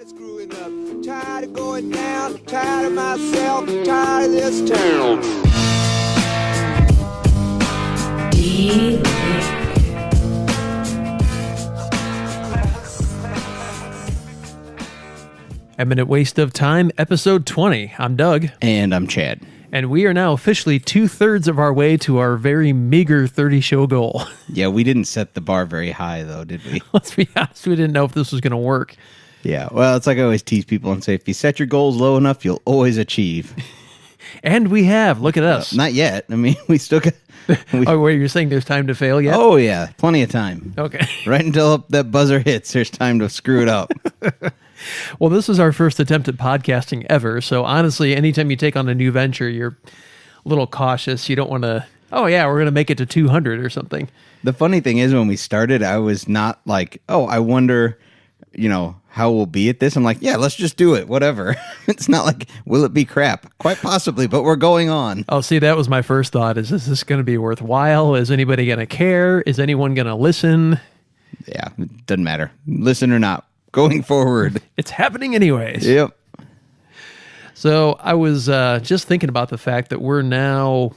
Tired of screwing up, tired of going down, tired of myself, tired of this town. Eminent Waste of Time, episode 20. I'm Doug. And I'm Chad. And we are now officially 2/3 of our way to our very meager 30-show goal. Yeah, we didn't set the bar very high, though, did we? Let's be honest, we didn't know if this was going to work. Yeah, well, it's like I always tease people and say, if you set your goals low enough, you'll always achieve. And we have. Look at us. Not yet. I mean, we still got... Oh, wait, you're saying there's time to fail yet? Oh, yeah, plenty of time. Okay. Right until that buzzer hits, there's time to screw it up. Well, this is our first attempt at podcasting ever, so honestly, anytime you take on a new venture, you're a little cautious. You don't want to, oh yeah, we're going to make it to 200 or something. The funny thing is, when we started, I was not like, oh, I wonder, how we'll be at this. I'm like, yeah, let's just do it, whatever. It's not like, will it be crap? Quite possibly, but we're going on. Oh, see, that was my first thought. Is this going to be worthwhile? Is anybody going to care? Is anyone going to listen? Yeah, it doesn't matter. Listen or not. Going forward. It's happening anyways. Yep. So I was just thinking about the fact that we're now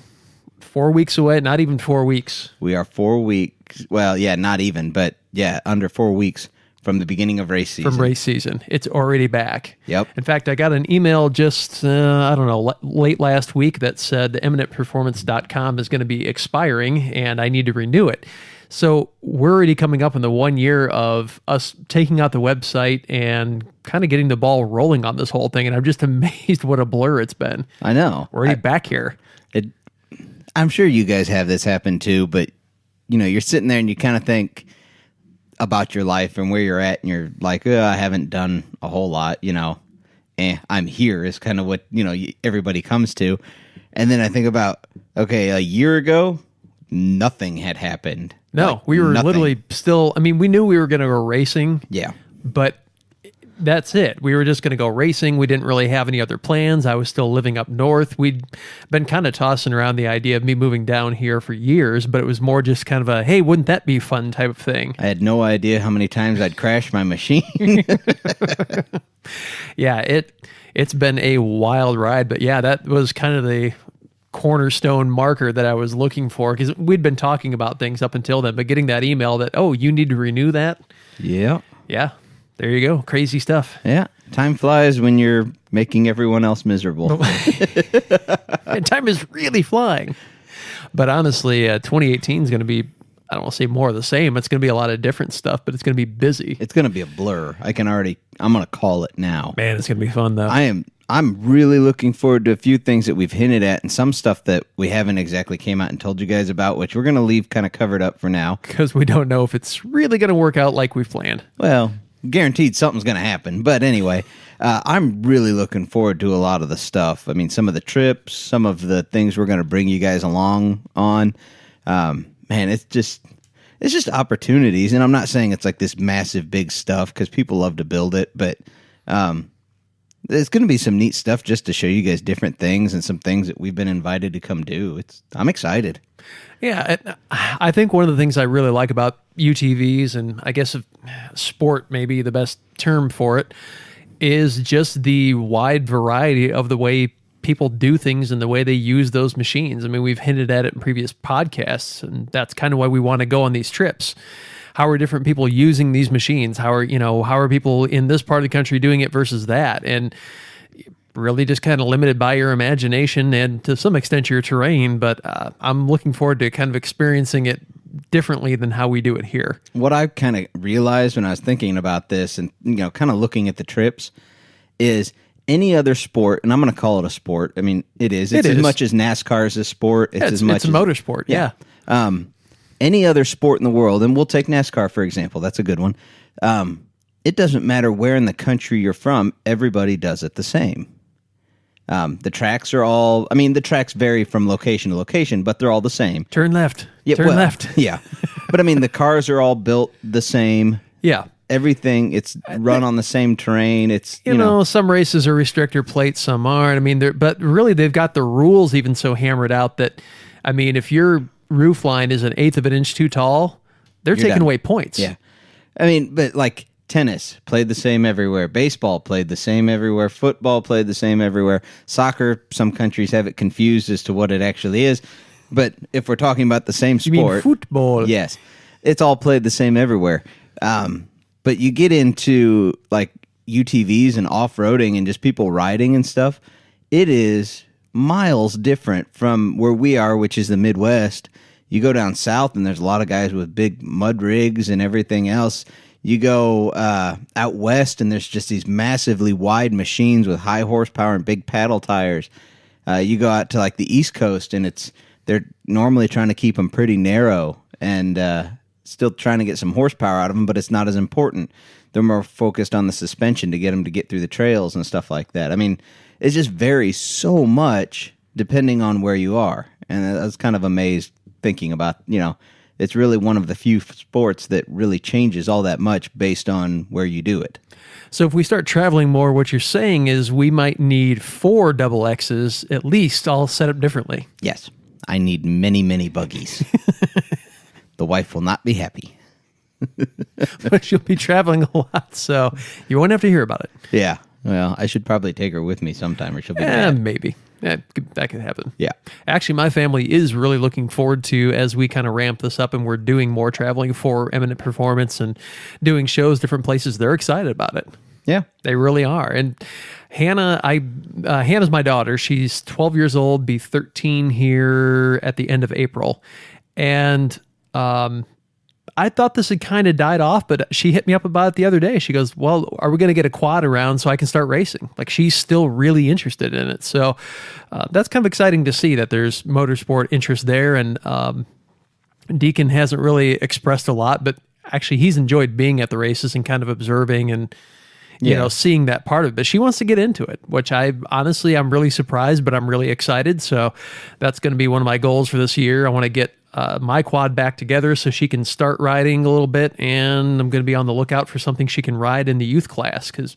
4 weeks away, not even 4 weeks. We are 4 weeks. Well, yeah, not even, but yeah, under 4 weeks from the beginning of race season. From race season. It's already back. Yep. In fact, I got an email just, late last week that said the eminentperformance.com is going to be expiring and I need to renew it. So we're already coming up in the 1 year of us taking out the website and kind of getting the ball rolling on this whole thing. And I'm just amazed what a blur it's been. I know. We're already back here. I'm sure you guys have this happen too, but you're sitting there and you kind of think about your life and where you're at and you're like, I haven't done a whole lot, I'm here is kind of what, everybody comes to. And then I think about, okay, a year ago, nothing had happened. No, we were literally still, we knew we were going to go racing. Yeah. But that's it. We were just going to go racing. We didn't really have any other plans. I was still living up north. We'd been kind of tossing around the idea of me moving down here for years, but it was more just kind of a, hey, wouldn't that be fun type of thing. I had no idea how many times I'd crash my machine. Yeah, it's been a wild ride, but yeah, that was kind of the cornerstone marker that I was looking for, because we'd been talking about things up until then, but getting that email that, oh, you need to renew that. Yeah. Yeah. There you go. Crazy stuff. Yeah. Time flies when you're making everyone else miserable. And time is really flying. But honestly, 2018 is going to be, I don't want to say more of the same. It's going to be a lot of different stuff, but it's going to be busy. It's going to be a blur. I'm going to call it now. Man, it's going to be fun though. I'm really looking forward to a few things that we've hinted at and some stuff that we haven't exactly came out and told you guys about, which we're going to leave kind of covered up for now. Because we don't know if it's really going to work out like we've planned. Well, guaranteed something's going to happen. But anyway, I'm really looking forward to a lot of the stuff. Some of the trips, some of the things we're going to bring you guys along on. Man, it's just opportunities. And I'm not saying it's like this massive, big stuff because people love to build it, but there's going to be some neat stuff just to show you guys different things and some things that we've been invited to come do. I'm excited. Yeah, I think one of the things I really like about UTVs, and I guess sport may be the best term for it, is just the wide variety of the way people do things and the way they use those machines. We've hinted at it in previous podcasts, and that's kind of why we want to go on these trips. How are different people using these machines? How are people in this part of the country doing it versus that? And really just kind of limited by your imagination and to some extent your terrain. But I'm looking forward to kind of experiencing it differently than how we do it here. What I kind of realized when I was thinking about this and, kind of looking at the trips is any other sport, and I'm going to call it a sport. It is. It's as much as NASCAR is a sport. It's a motorsport. Yeah. Any other sport in the world, and we'll take NASCAR, for example. That's a good one. It doesn't matter where in the country you're from. Everybody does it the same. The tracks are all, the tracks vary from location to location, but they're all the same. Turn left. Yeah, Turn left. Yeah. But the cars are all built the same. Yeah. Everything, it's run on the same terrain. It's, some races are restrictor plates, some aren't. But really they've got the rules even so hammered out that, if your roof line is 1/8 of an inch too tall, they're taking away points. Yeah. But like tennis played the same everywhere. Baseball played the same everywhere. Football played the same everywhere. Soccer, some countries have it confused as to what it actually is. But if we're talking about the same sport, You mean football? yes, it's all played the same everywhere. But you get into like UTVs and off-roading and just people riding and stuff, it is miles different from where we are, which is the Midwest. You go down south and there's a lot of guys with big mud rigs and everything else. You go out west and there's just these massively wide machines with high horsepower and big paddle tires. You go out to like the East Coast and they're normally trying to keep them pretty narrow and still trying to get some horsepower out of them, but it's not as important. They're more focused on the suspension to get them to get through the trails and stuff like that. I mean, it just varies so much depending on where you are. And I was kind of amazed thinking about, it's really one of the few sports that really changes all that much based on where you do it. So if we start traveling more, what you're saying is we might need 4 double X's at least, all set up differently. Yes. I need many, many buggies. The wife will not be happy. But she'll be traveling a lot, so you won't have to hear about it. Yeah. Well, I should probably take her with me sometime or she'll be mad. Maybe. Yeah, that could happen. Yeah. Actually, my family is really looking forward to, as we kind of ramp this up and we're doing more traveling for Eminent Performance and doing shows, different places, they're excited about it. Yeah. They really are. And Hannah's my daughter. She's 12 years old, be 13 here at the end of April. And I thought this had kind of died off, but she hit me up about it the other day. She goes, well, are we going to get a quad around so I can start racing? Like, she's still really interested in it. So that's kind of exciting to see that there's motorsport interest there. And Deacon hasn't really expressed a lot, but actually he's enjoyed being at the races and kind of observing and, you know, seeing that part of it. But she wants to get into it, which I'm really surprised, but I'm really excited. So that's going to be one of my goals for this year. I want to get my quad back together so she can start riding a little bit, and I'm going to be on the lookout for something she can ride in the youth class, because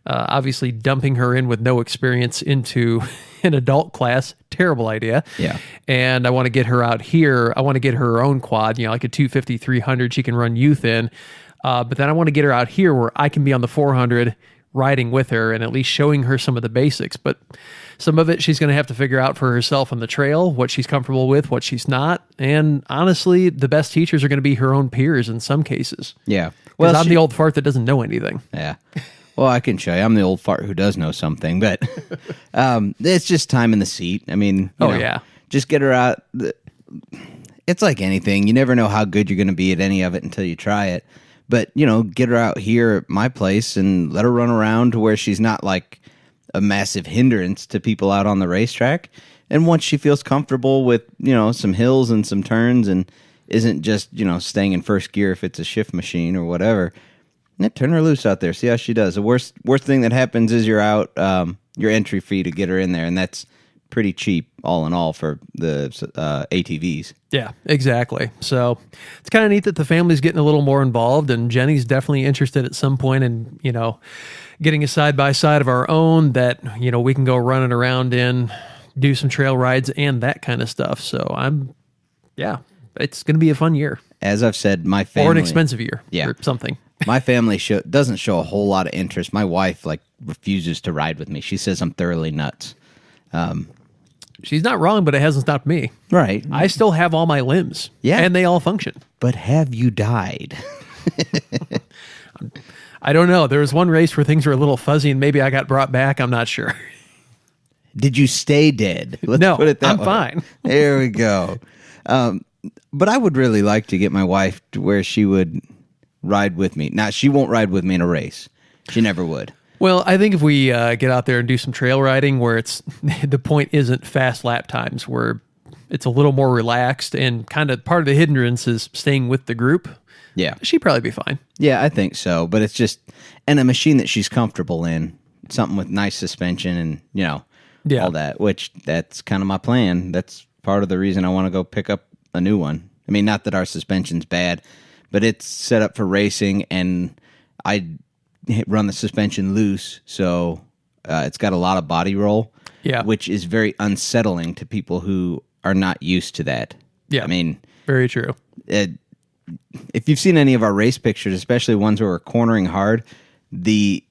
obviously dumping her in with no experience into an adult class, terrible idea. Yeah. And I want to get her out here. I want to get her own quad, like a 250, 300 she can run youth in. But then I want to get her out here where I can be on the 400 riding with her and at least showing her some of the basics. But some of it she's going to have to figure out for herself on the trail, what she's comfortable with, what she's not. And honestly, the best teachers are going to be her own peers in some cases. Yeah. Well, I'm the old fart that doesn't know anything. Yeah. Well, I can show you. I'm the old fart who does know something, but it's just time in the seat. I mean, just get her out. It's like anything. You never know how good you're going to be at any of it until you try it. But, get her out here at my place and let her run around to where she's not like a massive hindrance to people out on the racetrack. And once she feels comfortable with, some hills and some turns and isn't just, staying in first gear if it's a shift machine or whatever, turn her loose out there. See how she does. The worst thing that happens is you're out your entry fee to get her in there. And that's pretty cheap all in all for the ATVs. Yeah, exactly. So it's kind of neat that the family's getting a little more involved, and Jenny's definitely interested at some point in, getting a side-by-side of our own that, we can go running around in, do some trail rides and that kind of stuff. So it's going to be a fun year. As I've said, my family... Or an expensive year. Yeah. Or something. My family doesn't show a whole lot of interest. My wife, refuses to ride with me. She says I'm thoroughly nuts. She's not wrong, but it hasn't stopped me. Right. I still have all my limbs. Yeah. And they all function. But have you died? I don't know. There was one race where things were a little fuzzy and maybe I got brought back. I'm not sure. Did you stay dead? Let's no, put it that I'm way. fine. There we go. But I would really like to get my wife to where she would ride with me. Now, she won't ride with me in a race. She never would. Well, I think if we get out there and do some trail riding where the point isn't fast lap times, where it's a little more relaxed and kind of part of the hindrance is staying with the group. Yeah. She'd probably be fine. Yeah, I think so. But it's just, and a machine that she's comfortable in, something with nice suspension and, all that, which that's kind of my plan. That's part of the reason I want to go pick up a new one. I mean, not that our suspension's bad, but it's set up for racing and I run the suspension loose, so it's got a lot of body roll, which is very unsettling to people who are not used to that. Yeah, I mean, very true. if you've seen any of our race pictures, especially ones where we're cornering hard, the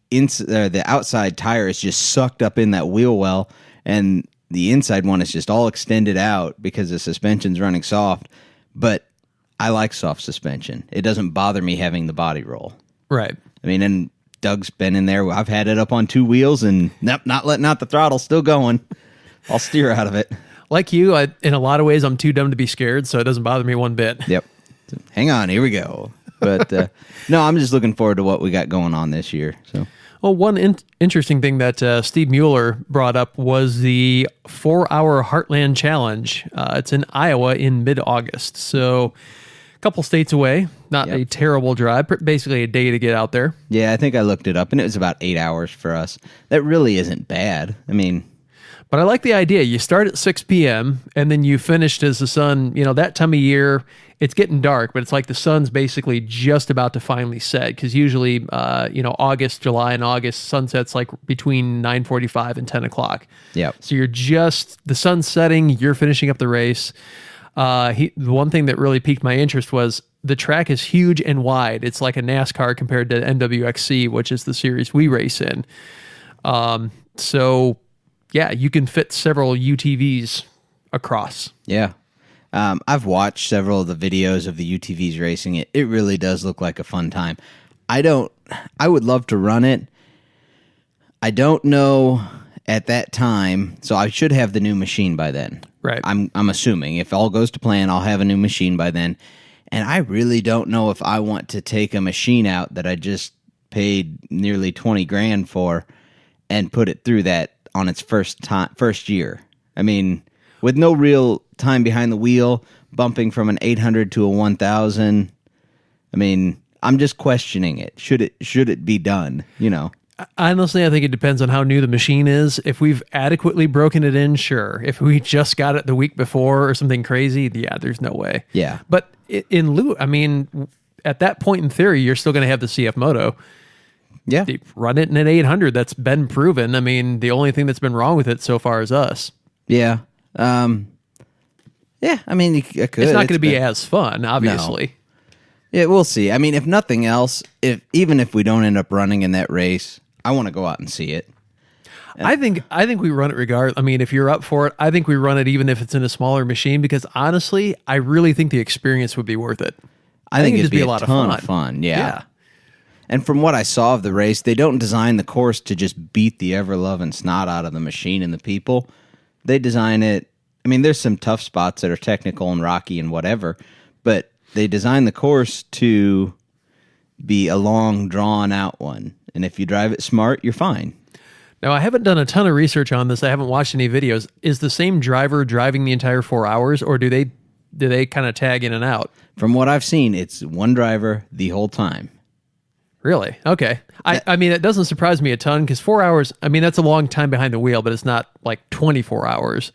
outside tire is just sucked up in that wheel well, and the inside one is just all extended out because the suspension's running soft. But I like soft suspension. It doesn't bother me having the body roll. Right. I mean, and Doug's been in there. I've had it up on 2 wheels and not letting out the throttle, still going. I'll steer out of it. Like you, in a lot of ways, I'm too dumb to be scared, so it doesn't bother me one bit. Yep. Hang on, here we go. But no, I'm just looking forward to what we got going on this year. So, well, one interesting thing that Steve Mueller brought up was the 4-hour Heartland Challenge. It's in Iowa in mid-August, so a couple states away. Not a terrible drive, basically a day to get out there. Yeah, I think I looked it up, and it was about 8 hours for us. That really isn't bad. I mean, but I like the idea. You start at 6 p.m. and then you finished as the sun, that time of year, it's getting dark, but it's like the sun's basically just about to finally set, because usually, July and August, sunsets like between 9:45 and 10 o'clock. Yep. So the sun's setting, you're finishing up the race. The one thing that really piqued my interest was the track is huge and wide. It's like a NASCAR compared to NWXC, which is the series we race in. So yeah, you can fit several UTVs across. Yeah. I've watched several of the videos of the UTVs racing it. It really does look like a fun time. I would love to run it. I don't know at that time, so I should have the new machine by then. Right. I'm assuming if all goes to plan, I'll have a new machine by then. And I really don't know if I want to take a machine out that I just paid nearly $20,000 for and put it through that on its first year. I mean, with no real time behind the wheel, bumping from an 800 to a 1000. I mean, I'm just questioning it. Should it be done? Honestly, I think it depends on how new the machine is. If we've adequately broken it in, sure. If we just got it the week before or something crazy, yeah, there's no way. Yeah. But at that point in theory, you're still going to have the CF Moto. Yeah. Run it in an 800. That's been proven. I mean, the only thing that's been wrong with it so far is us. Yeah. Yeah, I mean, it could. It's not going to be as fun, obviously. No. Yeah, we'll see. I mean, if nothing else, even if we don't end up running in that race, I want to go out and see it. I think we run it regardless. I mean, if you're up for it, I think we run it even if it's in a smaller machine, because honestly, I really think the experience would be worth it. I think it'd be a lot of fun. Yeah. And from what I saw of the race, they don't design the course to just beat the ever-loving snot out of the machine and the people. They design it. I mean, there's some tough spots that are technical and rocky and whatever, but they design the course to be a long, drawn-out one. And if you drive it smart, you're fine. Now, I haven't done a ton of research on this. I haven't watched any videos. Is the same driver driving the entire 4 hours, or do they kind of tag in and out? From what I've seen, it's one driver the whole time. Really? Okay. I mean, it doesn't surprise me a ton, because 4 hours, I mean, that's a long time behind the wheel, but it's not like 24 hours.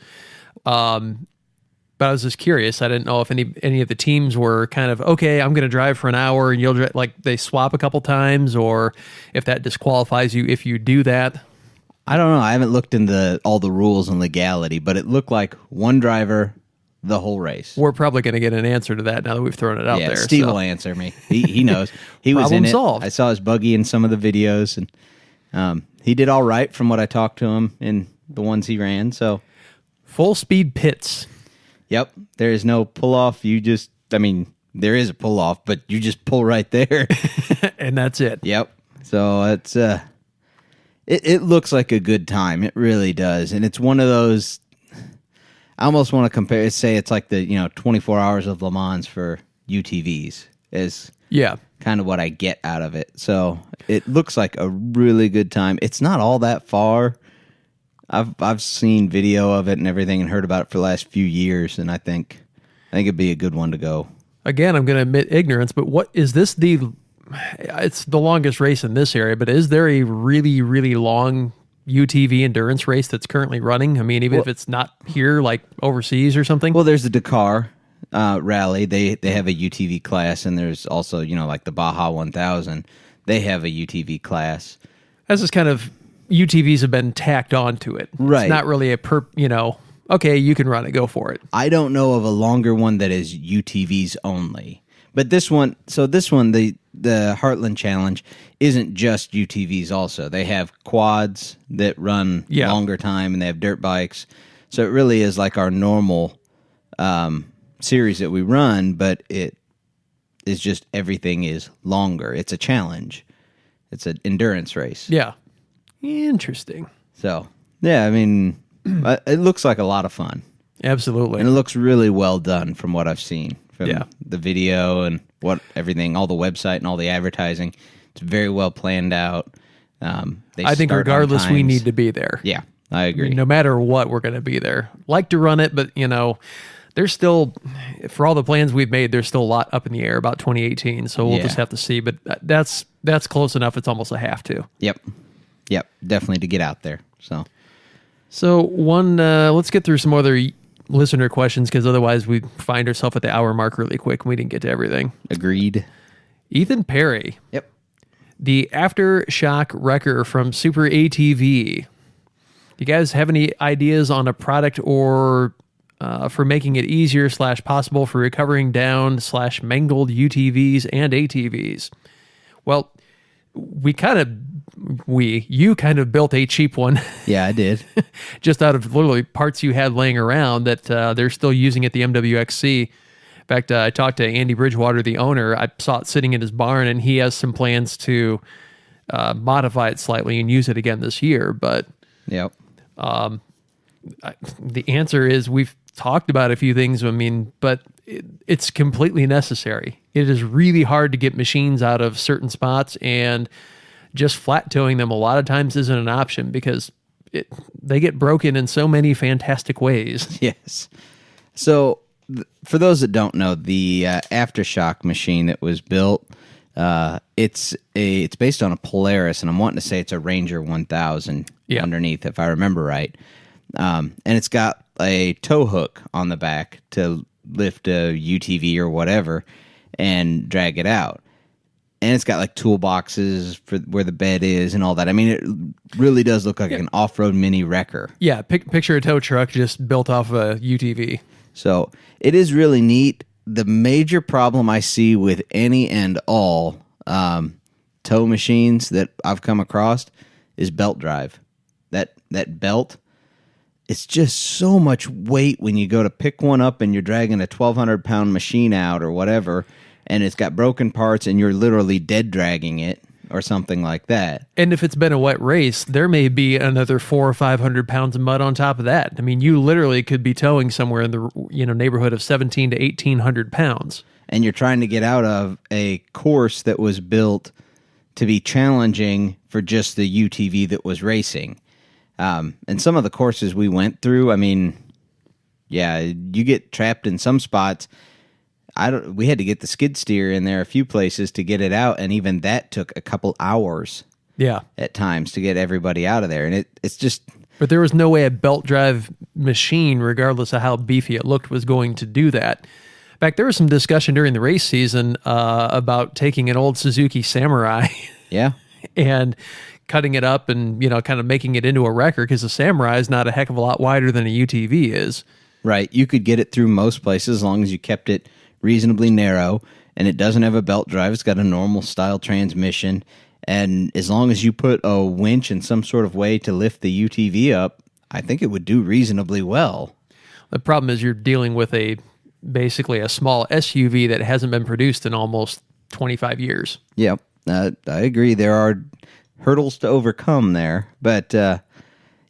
But I was just curious. I didn't know if any of the teams were kind of, okay, I'm going to drive for an hour and you'll drive, like they swap a couple times, or if that disqualifies you if you do that. I don't know. I haven't looked into all the rules and legality, but it looked like one driver the whole race. We're probably going to get an answer to that now that we've thrown it out there. Steve will answer me. He knows. He was in it. Solved. I saw his buggy in some of the videos, and he did all right from what I talked to him in the ones he ran. So full speed pits. Yep. There is no pull off. There is a pull off, but you just pull right there. And that's it. Yep. So it's it looks like a good time. It really does. And it's one of those, I almost want to say it's like the 24 hours of Le Mans for UTVs is kind of what I get out of it. So it looks like a really good time. It's not all that far. I've seen video of it and everything and heard about it for the last few years, and I think it'd be a good one to go. Again, I'm going to admit ignorance, but what is this? It's the longest race in this area, but is there a really, really long UTV endurance race that's currently running? I mean, even if it's not here, like overseas or something? Well, there's the Dakar rally. They have a UTV class, and there's also, like the Baja 1000. They have a UTV class. That's just kind of, UTVs have been tacked onto it. Right. It's not really okay, you can run it, go for it. I don't know of a longer one that is UTVs only, But this one, the Heartland Challenge isn't just UTVs also. They have quads that run longer time, and they have dirt bikes. So it really is like our normal series that we run, but it is just everything is longer. It's a challenge. It's an endurance race. Yeah. Interesting. So, yeah, I mean, it looks like a lot of fun. Absolutely. And it looks really well done from what I've seen. From Yeah. the video and everything, all the website and all the advertising. It's very well planned out. I think regardless, we need to be there. Yeah, I agree. No matter what, we're going to be there. Like to run it, but, there's still, for all the plans we've made, there's still a lot up in the air about 2018. So we'll just have to see. But that's close enough. It's almost a have to. Yep, definitely to get out there. So let's get through some other listener questions, because otherwise we find ourselves at the hour mark really quick and we didn't get to everything. Agreed. Ethan Perry. Yep. The Aftershock Wrecker from Super ATV. Do you guys have any ideas on a product or for making it easier / possible for recovering down / mangled UTVs and ATVs? Well, you kind of built a cheap one. Yeah, I did. Just out of literally parts you had laying around that they're still using at the MWXC. In fact, I talked to Andy Bridgewater, the owner. I saw it sitting in his barn, and he has some plans to modify it slightly and use it again this year. But yep. The answer is we've talked about a few things, but it's completely necessary. It is really hard to get machines out of certain spots, and just flat towing them a lot of times isn't an option because they get broken in so many fantastic ways. Yes. So for those that don't know, the Aftershock machine that was built, it's based on a Polaris, and I'm wanting to say it's a Ranger 1000 underneath, if I remember right. And it's got a tow hook on the back to lift a UTV or whatever and drag it out. And it's got like toolboxes for where the bed is and all that. I mean, it really does look like an off-road mini wrecker. Yeah, picture a tow truck just built off a UTV. So it is really neat. The major problem I see with any and all tow machines that I've come across is belt drive. That belt, it's just so much weight when you go to pick one up and you're dragging a 1,200-pound machine out or whatever, and it's got broken parts and you're literally dead dragging it or something like that. And if it's been a wet race, there may be another 400 or 500 pounds of mud on top of that. I mean, you literally could be towing somewhere in the neighborhood of 1,700 to 1,800 pounds. And you're trying to get out of a course that was built to be challenging for just the UTV that was racing. And some of the courses we went through, I mean, yeah, you get trapped in some spots. We had to get the skid steer in there a few places to get it out, and even that took a couple hours. Yeah, at times to get everybody out of there, and it's just. But there was no way a belt drive machine, regardless of how beefy it looked, was going to do that. In fact, there was some discussion during the race season about taking an old Suzuki Samurai, yeah, and cutting it up and kind of making it into a wrecker, because the Samurai is not a heck of a lot wider than a UTV is. Right, you could get it through most places as long as you kept it reasonably narrow, and it doesn't have a belt drive. It's got a normal style transmission, and as long as you put a winch in some sort of way to lift the UTV up, I think it would do reasonably well. The problem is you're dealing with basically a small SUV that hasn't been produced in almost 25 years. Yep, I agree. There are hurdles to overcome there, but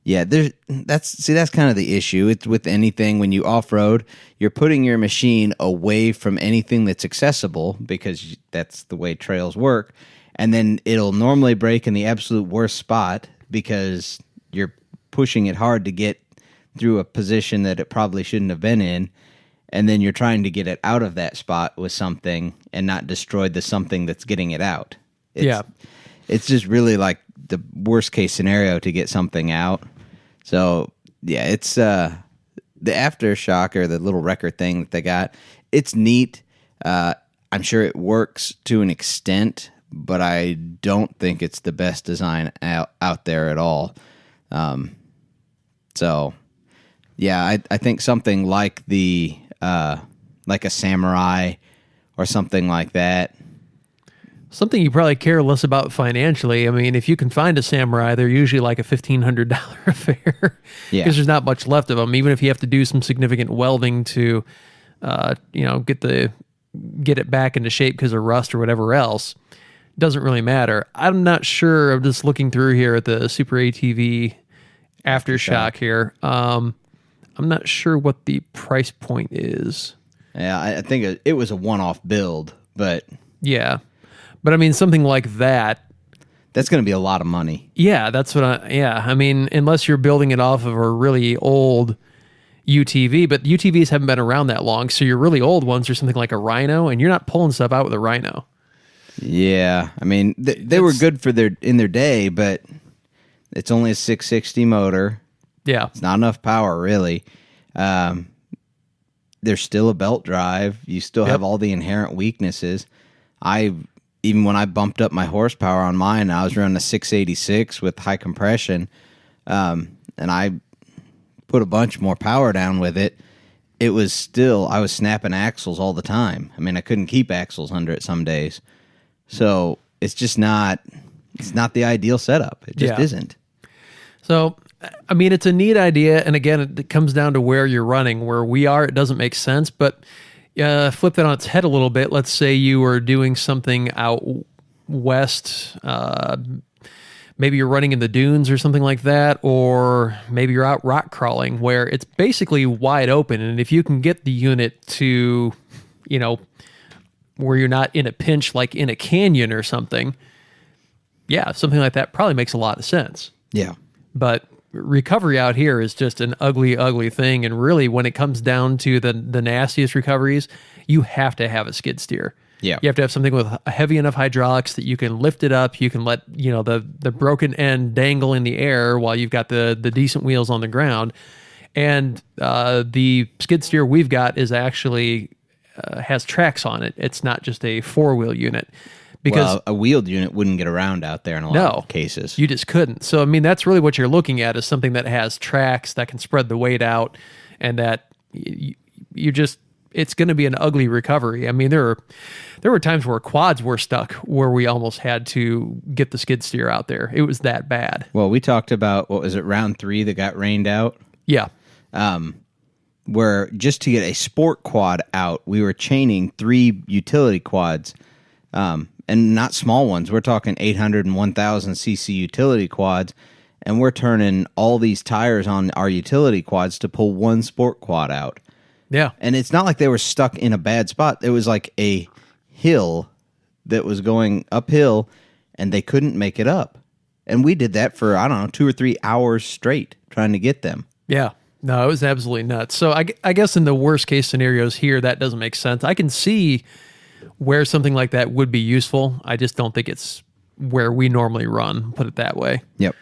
yeah, that's kind of the issue. It's with anything when you off-road, you're putting your machine away from anything that's accessible, because that's the way trails work, and then it'll normally break in the absolute worst spot because you're pushing it hard to get through a position that it probably shouldn't have been in, and then you're trying to get it out of that spot with something and not destroy the something that's getting it out. It's just really like the worst case scenario to get something out. So yeah, it's the Aftershock, or the little wrecker thing that they got. It's neat. I'm sure it works to an extent, but I don't think it's the best design out there at all. So yeah, I think something like like a Samurai or something like that. Something you probably care less about financially. I mean, if you can find a Samurai, they're usually like a $1,500 affair Yeah. because there's not much left of them. Even if you have to do some significant welding to, get it back into shape because of rust or whatever else, doesn't really matter. I'm not sure. I'm just looking through here at the Super ATV Aftershock here. I'm not sure what the price point is. Yeah, I think it was a one-off build, but Yeah. But I mean, something like that, that's going to be a lot of money. yeah, that's what I mean, unless you're building it off of a really old UTV, but UTVs haven't been around that long, so your really old ones are something like a Rhino, and you're not pulling stuff out with a Rhino. Yeah, I mean, they were good for in their day, but it's only a 660 motor. Yeah. It's not enough power, really. There's still a belt drive. You still have all the inherent weaknesses. Even when I bumped up my horsepower on mine, I was running a 686 with high compression, and I put a bunch more power down with it. It was still, I was snapping axles all the time. I mean, I couldn't keep axles under it some days. So it's just not the ideal setup. It just isn't. So, I mean, it's a neat idea. And again, it comes down to where you're running. Where we are, it doesn't make sense. But flip that on its head a little bit. Let's say you were doing something out west. Maybe you're running in the dunes or something like that. Or maybe you're out rock crawling where it's basically wide open. And if you can get the unit to, where you're not in a pinch like in a canyon or something, yeah, something like that probably makes a lot of sense. Yeah. But recovery out here is just an ugly, ugly thing. And really, when it comes down to the nastiest recoveries, you have to have a skid steer. Yeah. You have to have something with heavy enough hydraulics that you can lift it up. You can let, the broken end dangle in the air while you've got the decent wheels on the ground. And the skid steer we've got is actually has tracks on it. It's not just a four-wheel unit. Because a wheeled unit wouldn't get around out there in a lot of cases. You just couldn't. So, I mean, that's really what you're looking at is something that has tracks that can spread the weight out and that it's going to be an ugly recovery. I mean, there were times where quads were stuck where we almost had to get the skid steer out there. It was that bad. Well, we talked about, what was it, round 3 that got rained out? Yeah. Where just to get a sport quad out, we were chaining 3 utility quads. And not small ones. We're talking 800 and 1000 cc utility quads, and we're turning all these tires on our utility quads to pull one sport quad out. Yeah. And it's not like they were stuck in a bad spot. It was like a hill that was going uphill, and they couldn't make it up. And we did that for, 2 or 3 hours straight trying to get them. Yeah. No, it was absolutely nuts. So I guess in the worst case scenarios here, that doesn't make sense. I can see where something like that would be useful. I just don't think it's where we normally run, put it that way. Yep.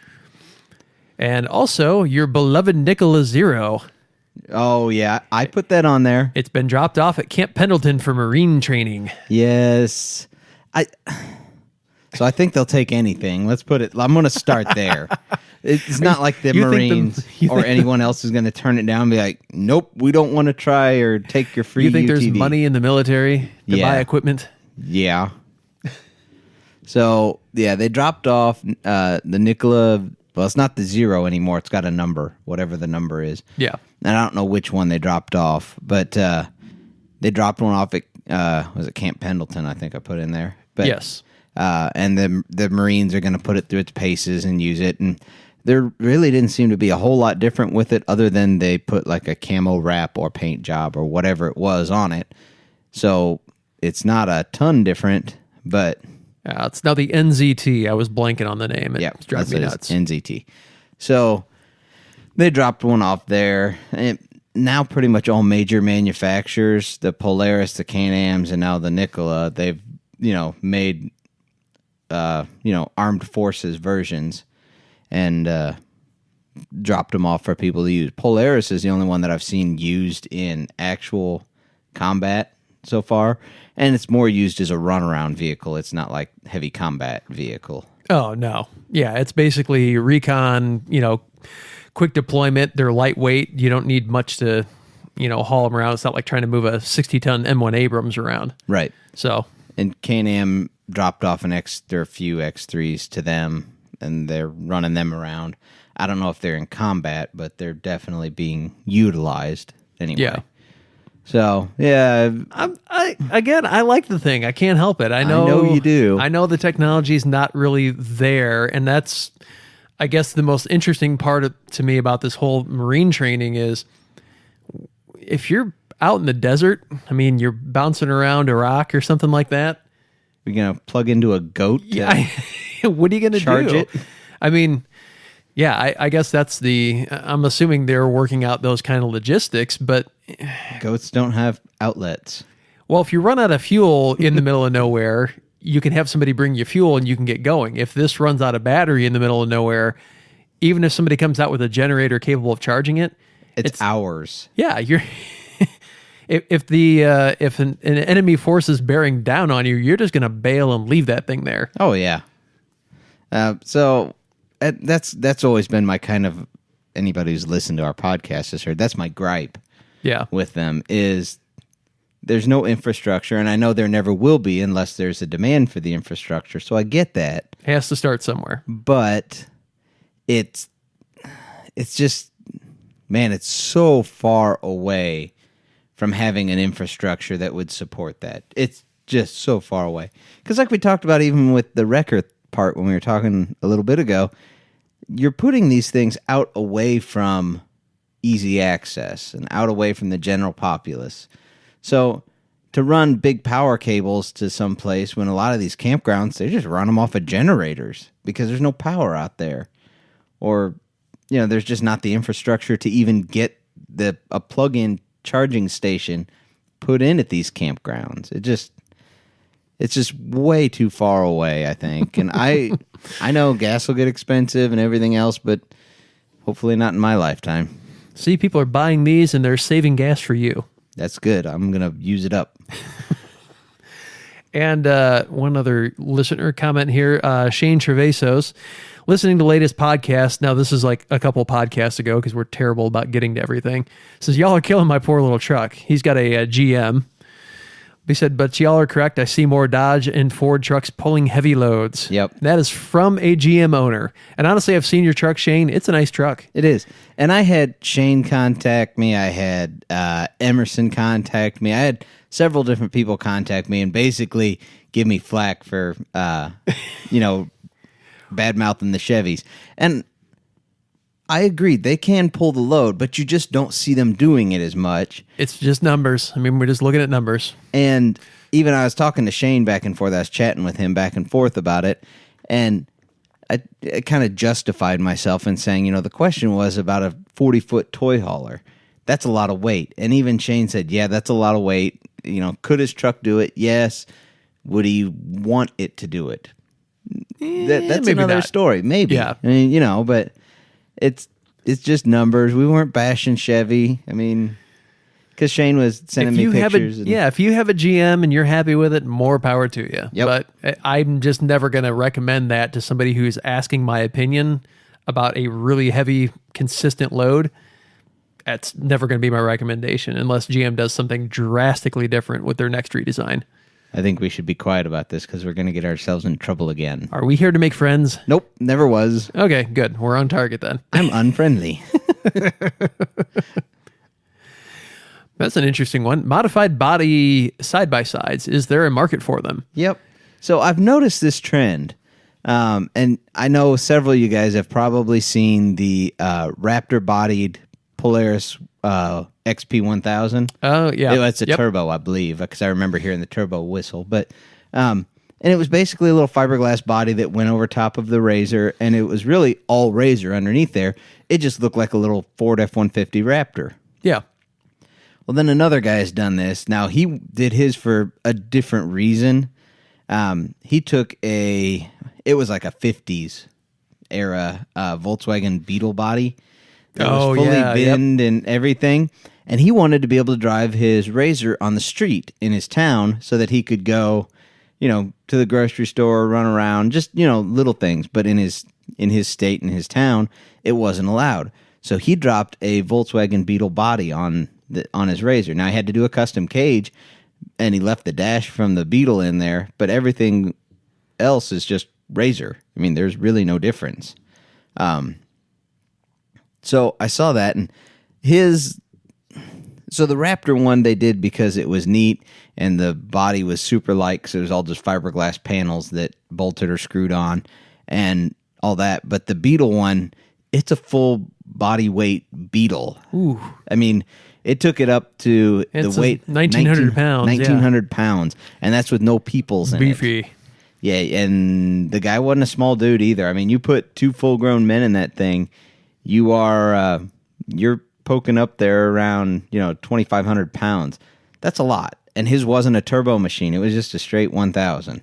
And also, your beloved Nikola Zero. Oh, yeah. I put that on there. It's been dropped off at Camp Pendleton for Marine training. Yes. So I think they'll take anything. I'm going to start there. It's not like the Marines or anyone else is going to turn it down and be like, nope, we don't want to try or take your free UTV. You think there's money in the military to buy equipment? Yeah. So, yeah, they dropped off the Nikola. Well, it's not the Zero anymore. It's got a number, whatever the number is. Yeah. And I don't know which one they dropped off, but they dropped one off at, was it Camp Pendleton, I think I put in there. But, yes. And the Marines are going to put it through its paces and use it. And there really didn't seem to be a whole lot different with it other than they put like a camo wrap or paint job or whatever it was on it. So it's not a ton different, but... it's now the NZT. I was blanking on the name. It's driving me nuts. NZT. So they dropped one off there. And now pretty much all major manufacturers, the Polaris, the Can-Ams, and now the Nikola, they've, made... armed forces versions and dropped them off for people to use. Polaris is the only one that I've seen used in actual combat so far, and it's more used as a runaround vehicle. It's not like heavy combat vehicle. Oh, no. Yeah, it's basically recon, quick deployment. They're lightweight. You don't need much to, haul them around. It's not like trying to move a 60-ton M1 Abrams around. Right. So, And Can-Am dropped off there are a few X3s to them, and they're running them around. I don't know if they're in combat, but they're definitely being utilized anyway. yeah. So, yeah. I like the thing. I can't help it. I know you do. I know the technology is not really there, and that's, I guess, the most interesting part to me about this whole marine training is if you're out in the desert, I mean, you're bouncing around a rock or something like that. We're going to plug into a goat to what are you going to charge do? it? I mean, yeah, I guess that's I'm assuming they're working out those kind of logistics, but Goats don't have outlets. well, if you run out of fuel in the middle of nowhere, you can have somebody bring you fuel and you can get going. If this runs out of battery in the middle of nowhere, even if somebody comes out with a generator capable of charging it, It's hours. yeah, you're if an enemy force is bearing down on you, you're just going to bail and leave that thing there. Oh, yeah. So that's always been my kind of, anybody who's listened to our podcast has heard, that's my gripe Yeah. with them is there's no infrastructure, and I know there never will be unless there's a demand for the infrastructure. So I get that. It has to start somewhere. But it's just, man, it's so far away from having an infrastructure that would support that. It's just so far away. Because like we talked about even with the wrecker part when we were talking a little bit ago, you're putting these things out away from easy access and out away from the general populace. So to run big power cables to some place when a lot of these campgrounds, they just run them off of generators because there's no power out there. Or, there's just not the infrastructure to even get a plug-in charging station put in at these campgrounds. It's just way too far away, I think. And I know gas will get expensive and everything else, but hopefully not in my lifetime. See, people are buying these and they're saving gas for you. That's good. I'm going to use it up. And one other listener comment here, Shane Trevesos, listening to latest podcast. Now, this is like a couple podcasts ago because we're terrible about getting to everything. Says, y'all are killing my poor little truck. He's got a GM. He said, but y'all are correct. I see more Dodge and Ford trucks pulling heavy loads. Yep. That is from a GM owner. And honestly, I've seen your truck, Shane. It's a nice truck. It is. And I had Shane contact me. I had Emerson contact me. I had several different people contact me and basically give me flack for, bad-mouthing the Chevys. And I agreed. They can pull the load, but you just don't see them doing it as much. It's just numbers. I mean, we're just looking at numbers. And even I was talking to Shane back and forth. I was chatting with him back and forth about it. And I kind of justified myself in saying, the question was about a 40-foot toy hauler. That's a lot of weight. And even Shane said, yeah, that's a lot of weight. Could his truck do it? Yes. Would he want it to do it? That's maybe another not. story. Maybe. Yeah. I mean, but it's just numbers. We weren't bashing Chevy. I mean, because Shane was sending me pictures. If you have a GM and you're happy with it, more power to you. Yep. But I'm just never going to recommend that to somebody who's asking my opinion about a really heavy, consistent load. That's never going to be my recommendation unless GM does something drastically different with their next redesign. I think we should be quiet about this because we're going to get ourselves in trouble again. Are we here to make friends? Nope, never was. Okay, good. We're on target then. I'm unfriendly. That's an interesting one. Modified body side-by-sides. Is there a market for them? Yep. So I've noticed this trend. And I know several of you guys have probably seen the Raptor-bodied Polaris XP1000. Oh, yeah. It's a turbo, I believe, because I remember hearing the turbo whistle. But and it was basically a little fiberglass body that went over top of the Razor, and it was really all Razor underneath there. It just looked like a little Ford F-150 Raptor. Yeah. Well, then another guy has done this. Now, he did his for a different reason. He took it was like a 50s era Volkswagen Beetle body that was fully binned and everything. And he wanted to be able to drive his Razor on the street in his town so that he could go, to the grocery store, run around, just, little things. But in his state, in his town, it wasn't allowed. So he dropped a Volkswagen Beetle body on on his Razor. Now, I had to do a custom cage, and he left the dash from the Beetle in there, but everything else is just Razor. I mean, there's really no difference. So I saw that, and so the Raptor one they did because it was neat, and the body was super light, because it was all just fiberglass panels that bolted or screwed on, and all that. But the Beetle one, it's a full body weight Beetle. Ooh. I mean, it took it up to It's the weight 1,900 pounds. 1,900 pounds, and that's with no peoples in it. Beefy. Yeah, and the guy wasn't a small dude either. I mean, you put 2 full-grown men in that thing, you're poking up there around 2,500 pounds. That's a lot. And his wasn't a turbo machine; it was just a straight 1,000.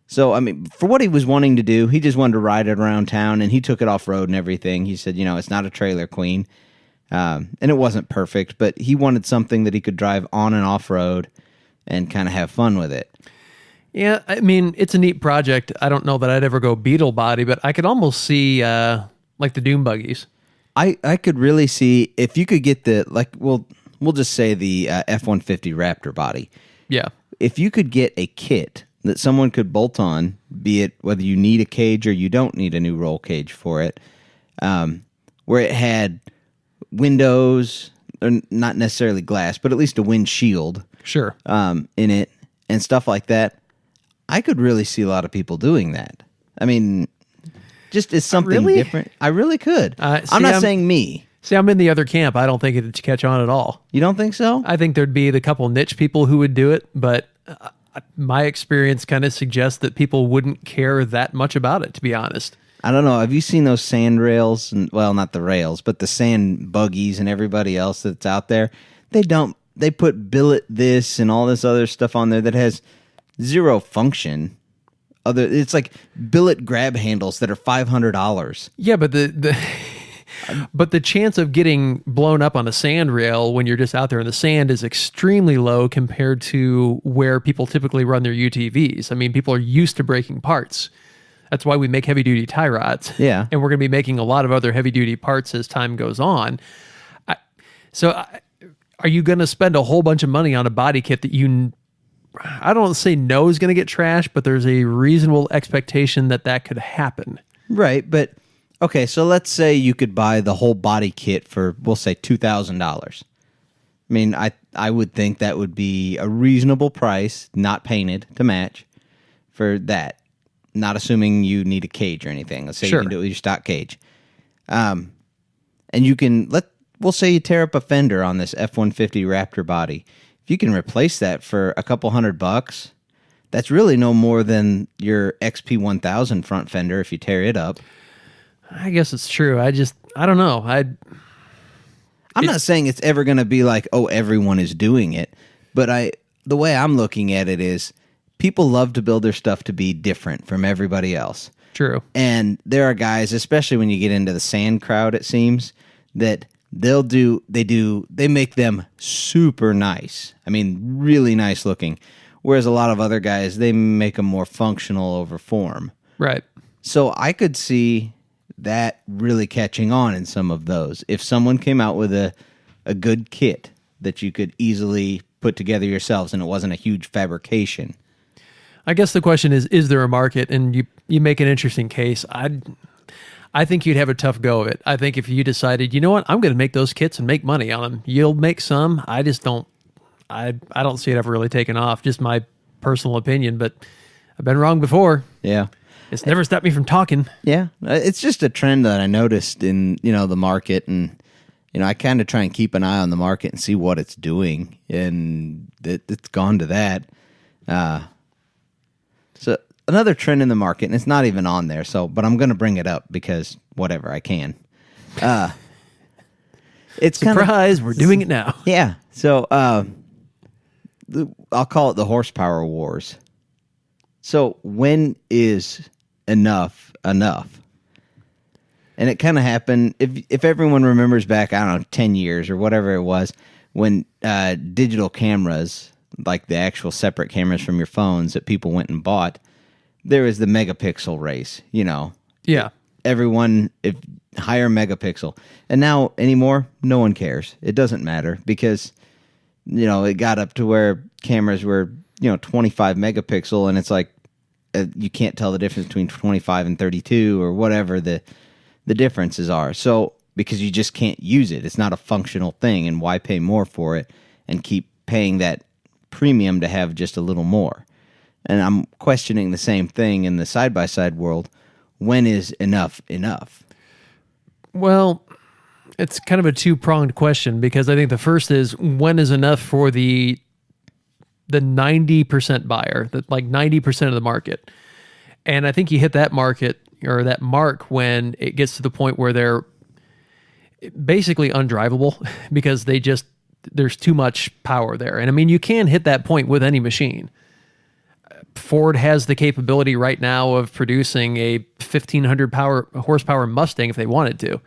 So, I mean, for what he was wanting to do, he just wanted to ride it around town, and he took it off road and everything. He said, it's not a trailer queen, and it wasn't perfect, but he wanted something that he could drive on and off road and kind of have fun with it. Yeah, I mean, it's a neat project. I don't know that I'd ever go Beetle body, but I could almost see like the Doom buggies. I could really see if you could get we'll just say the F-150 Raptor body. Yeah. If you could get a kit that someone could bolt on, be it whether you need a cage or you don't need a new roll cage for it, where it had windows, or not necessarily glass, but at least a windshield, Sure. in it and stuff like that, I could really see a lot of people doing that. I mean, just as something Really? different. I really could. See, I'm not saying me. See, I'm in the other camp. I don't think it'd catch on at all. You don't think so? I think there'd be the couple niche people who would do it, but my experience kind of suggests that people wouldn't care that much about it, to be honest. I don't know. Have you seen those sand rails? Well, not the rails, but the sand buggies and everybody else that's out there. They put billet this and all this other stuff on there that has zero function. It's like billet grab handles that are $500. Yeah, but but the chance of getting blown up on a sand rail when you're just out there in the sand is extremely low compared to where people typically run their UTVs. I mean, people are used to breaking parts. That's why we make heavy duty tie rods. Yeah. And we're going to be making a lot of other heavy duty parts as time goes on. Are you going to spend a whole bunch of money on a body kit that I don't say no is going to get trashed, but there's a reasonable expectation that could happen. Right, but okay, so let's say you could buy the whole body kit for, we'll say, $2,000. I mean, I would think that would be a reasonable price, not painted, to match for that. Not assuming you need a cage or anything. Let's say Sure. you can do it with your stock cage. And you can, we'll say you tear up a fender on this F-150 Raptor body. If you can replace that for a couple $100, that's really no more than your XP1000 front fender if you tear it up. I guess it's true. I don't know. I'm not saying it's ever going to be like, oh, everyone is doing it, but the way I'm looking at it is people love to build their stuff to be different from everybody else. True. And there are guys, especially when you get into the sand crowd, it seems, that they make them super nice. I mean, really nice looking. Whereas a lot of other guys, they make them more functional over form. Right. So I could see that really catching on in some of those. If someone came out with a good kit that you could easily put together yourselves and it wasn't a huge fabrication. I guess the question is there a market? And you make an interesting case. I think you'd have a tough go of it. I think if you decided, you know what, I'm going to make those kits and make money on them, you'll make some. I just don't. I don't see it ever really taking off. Just my personal opinion, but I've been wrong before. Yeah. It's never stopped me from talking. Yeah. It's just a trend that I noticed in, the market, and, I kind of try and keep an eye on the market and see what it's doing, and it's gone to that. So another trend in the market, and it's not even on there, but I'm going to bring it up because whatever, I can. It's Surprise, we're doing it now. Yeah. So I'll call it the horsepower wars. So when is enough? And it kind of happened, if everyone remembers back, I don't know, 10 years or whatever it was, when digital cameras, like the actual separate cameras from your phones that people went and bought, there was the megapixel race, Yeah. Everyone, higher megapixel. And now, anymore, no one cares. It doesn't matter because it got up to where cameras were 25 megapixel, and it's like you can't tell the difference between 25 and 32 or whatever the differences are. So because you just can't use it, it's not a functional thing, and why pay more for it and keep paying that premium to have just a little more? And I'm questioning the same thing in the side-by-side world. When is enough enough? Well, it's kind of a two-pronged question, because I think the first is, when is enough for the 90% buyer, that like 90% of the market? And I think you hit that market or that mark when it gets to the point where they're basically undrivable because there's too much power there. And I mean, you can hit that point with any machine. Ford has the capability right now of producing a 1,500 horsepower Mustang if they wanted to.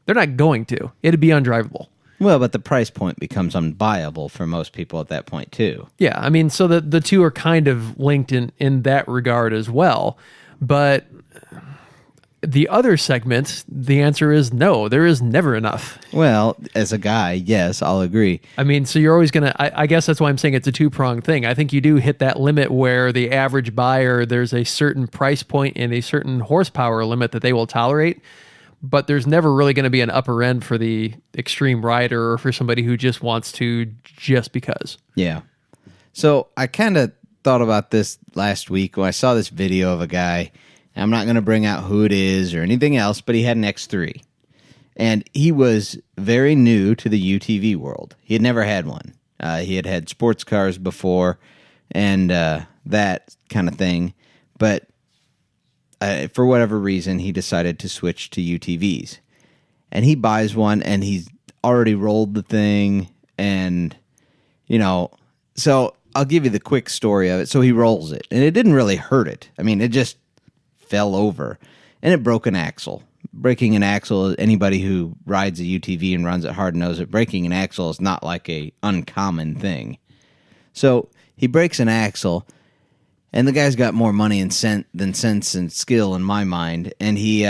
They're not going to. It'd be undrivable. Well, but the price point becomes unbuyable for most people at that point too. Yeah, I mean, so the two are kind of linked in that regard as well. But the other segment, the answer is no, there is never enough. Well, as a guy, yes, I'll agree. I mean, so you're always going to, I guess that's why I'm saying it's a two-pronged thing. I think you do hit that limit where the average buyer, there's a certain price point and a certain horsepower limit that they will tolerate, but there's never really going to be an upper end for the extreme rider or for somebody who just wants to just because. Yeah. So I kind of thought about this last week when I saw this video of a guy. I'm not going to bring out who it is or anything else, but he had an X3. And he was very new to the UTV world. He had never had one. He had had sports cars before and that kind of thing. But for whatever reason, he decided to switch to UTVs. And he buys one, and he's already rolled the thing. And, so I'll give you the quick story of it. So he rolls it, and it didn't really hurt it. I mean, it just fell over, and it broke an axle. Breaking an axle, anybody who rides a UTV and runs it hard knows that breaking an axle is not like a uncommon thing. So he breaks an axle, and the guy's got more money than sense and skill in my mind, and he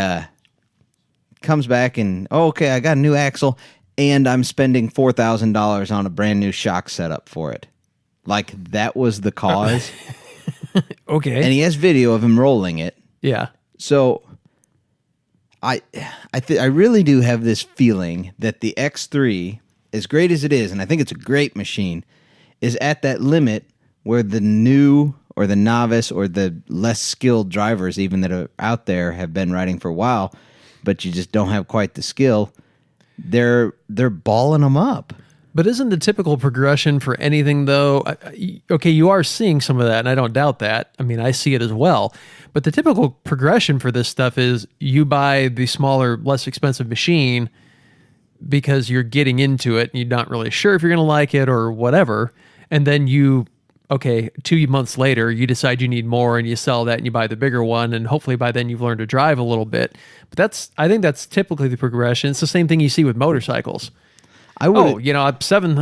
comes back and, okay, I got a new axle, and I'm spending $4,000 on a brand new shock setup for it. Like, that was the cause. Okay. And he has video of him rolling it. Yeah. So I really do have this feeling that the X3, as great as it is, and I think it's a great machine, is at that limit where the new or the novice or the less skilled drivers even that are out there have been riding for a while, but you just don't have quite the skill, they're balling them up. But isn't the typical progression for anything, though, okay, you are seeing some of that, and I don't doubt that. I mean, I see it as well. But the typical progression for this stuff is you buy the smaller, less expensive machine because you're getting into it, and you're not really sure if you're going to like it or whatever. And then 2 months later, you decide you need more, and you sell that, and you buy the bigger one, and hopefully by then you've learned to drive a little bit. But I think that's typically the progression. It's the same thing you see with motorcycles. 600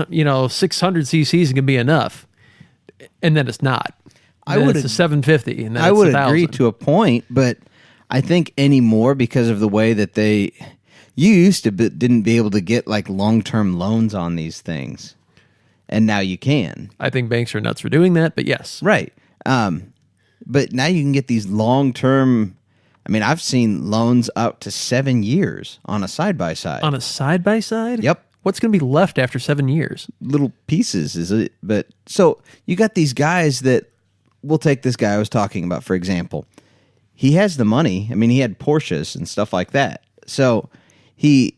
cc's can be enough, and then it's not. It's a 750, and then I it's would 1,000. agree to a point, but I think anymore because of the way that you used to didn't be able to get like long-term loans on these things, and now you can. I think banks are nuts for doing that, but yes, right. But now you can get these long-term. I mean, I've seen loans up to 7 years on a side-by-side. On a side-by-side? Yep. What's going to be left after 7 years? Little pieces, is it? But so you got these guys that, we'll take this guy I was talking about, for example. He has the money. I mean, he had Porsches and stuff like that. So he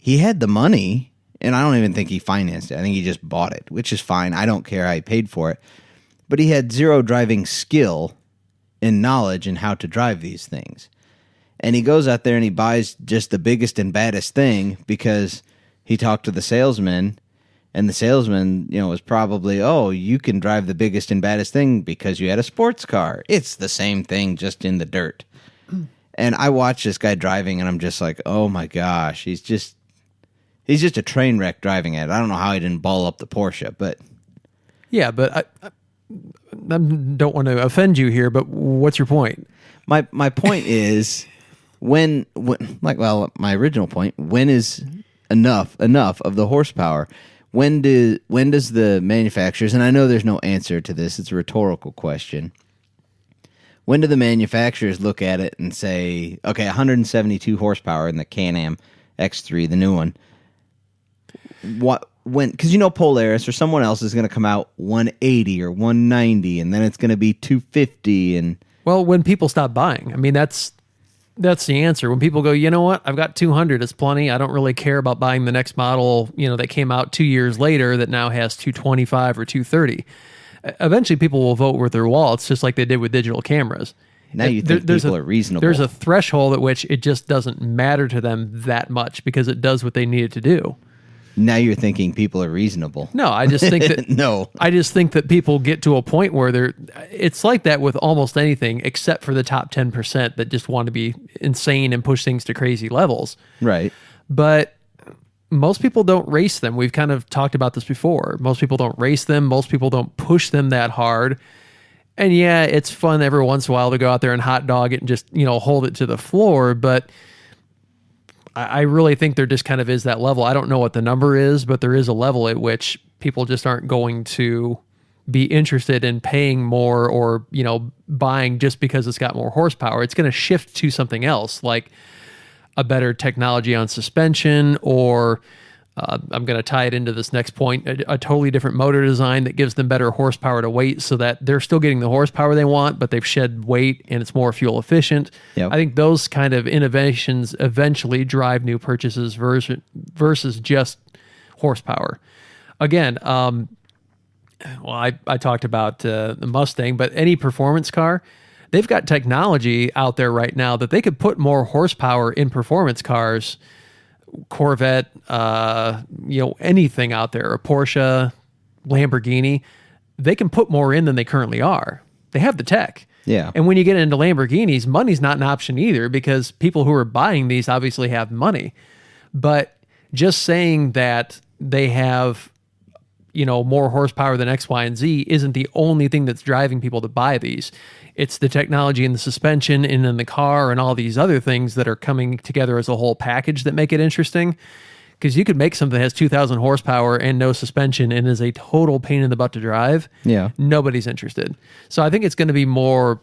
had the money, and I don't even think he financed it. I think he just bought it, which is fine. I don't care how he paid for it. But he had zero driving skill and knowledge in how to drive these things. And he goes out there and he buys just the biggest and baddest thing because he talked to the salesman, and the salesman, was probably, oh, you can drive the biggest and baddest thing because you had a sports car. It's the same thing, just in the dirt. And I watch this guy driving, and I'm just like, oh my gosh, he's just a train wreck driving it. I don't know how he didn't ball up the Porsche, but yeah, but I don't want to offend you here, but what's your point? My point is when my original point, when is enough of the horsepower? when does the manufacturers, and I know there's no answer to this, it's a rhetorical question. When do the manufacturers look at it and say, okay, 172 horsepower in the Can-Am X3, the new one. Because Polaris or someone else is going to come out 180 or 190, and then it's going to be 250. And well, when people stop buying, I mean, that's the answer. When people go, you know what, I've got 200, it's plenty. I don't really care about buying the next model, that came out 2 years later that now has 225 or 230. Eventually, people will vote with their wallets, just like they did with digital cameras. Now you think people are reasonable. There's a threshold at which it just doesn't matter to them that much because it does what they need it to do. Now you're thinking people are reasonable. No, I just think that no. I just think that people get to a point where it's like that with almost anything except for the top 10% that just want to be insane and push things to crazy levels. Right. But most people don't race them. We've kind of talked about this before. Most people don't race them. Most people don't push them that hard. And yeah, it's fun every once in a while to go out there and hot dog it and just, hold it to the floor. But I really think there just kind of is that level. I don't know what the number is, but there is a level at which people just aren't going to be interested in paying more or, buying just because it's got more horsepower. It's going to shift to something else, like a better technology on suspension, or I'm going to tie it into this next point, a totally different motor design that gives them better horsepower to weight so that they're still getting the horsepower they want, but they've shed weight and it's more fuel efficient. Yep. I think those kind of innovations eventually drive new purchases versus just horsepower. Again, I talked about the Mustang, but any performance car, they've got technology out there right now that they could put more horsepower in performance cars, Corvette, anything out there, a Porsche, Lamborghini, they can put more in than they currently are. They have the tech. Yeah. And when you get into Lamborghinis, money's not an option either because people who are buying these obviously have money. But just saying that they have, more horsepower than X, Y, and Z isn't the only thing that's driving people to buy these. It's the technology in the suspension and in the car and all these other things that are coming together as a whole package that make it interesting. Because you could make something that has 2,000 horsepower and no suspension and is a total pain in the butt to drive. Yeah. Nobody's interested. So I think it's going to be more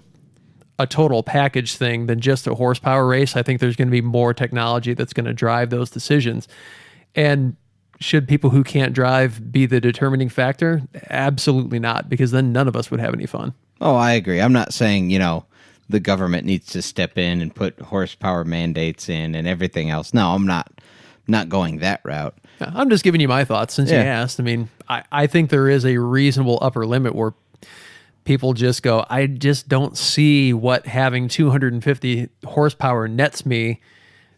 a total package thing than just a horsepower race. I think there's going to be more technology that's going to drive those decisions. And should people who can't drive be the determining factor? Absolutely not, because then none of us would have any fun. Oh, I agree. I'm not saying, the government needs to step in and put horsepower mandates in and everything else. No, I'm not going that route. I'm just giving you my thoughts since you asked. I mean, I think there is a reasonable upper limit where people just go, I just don't see what having 250 horsepower nets me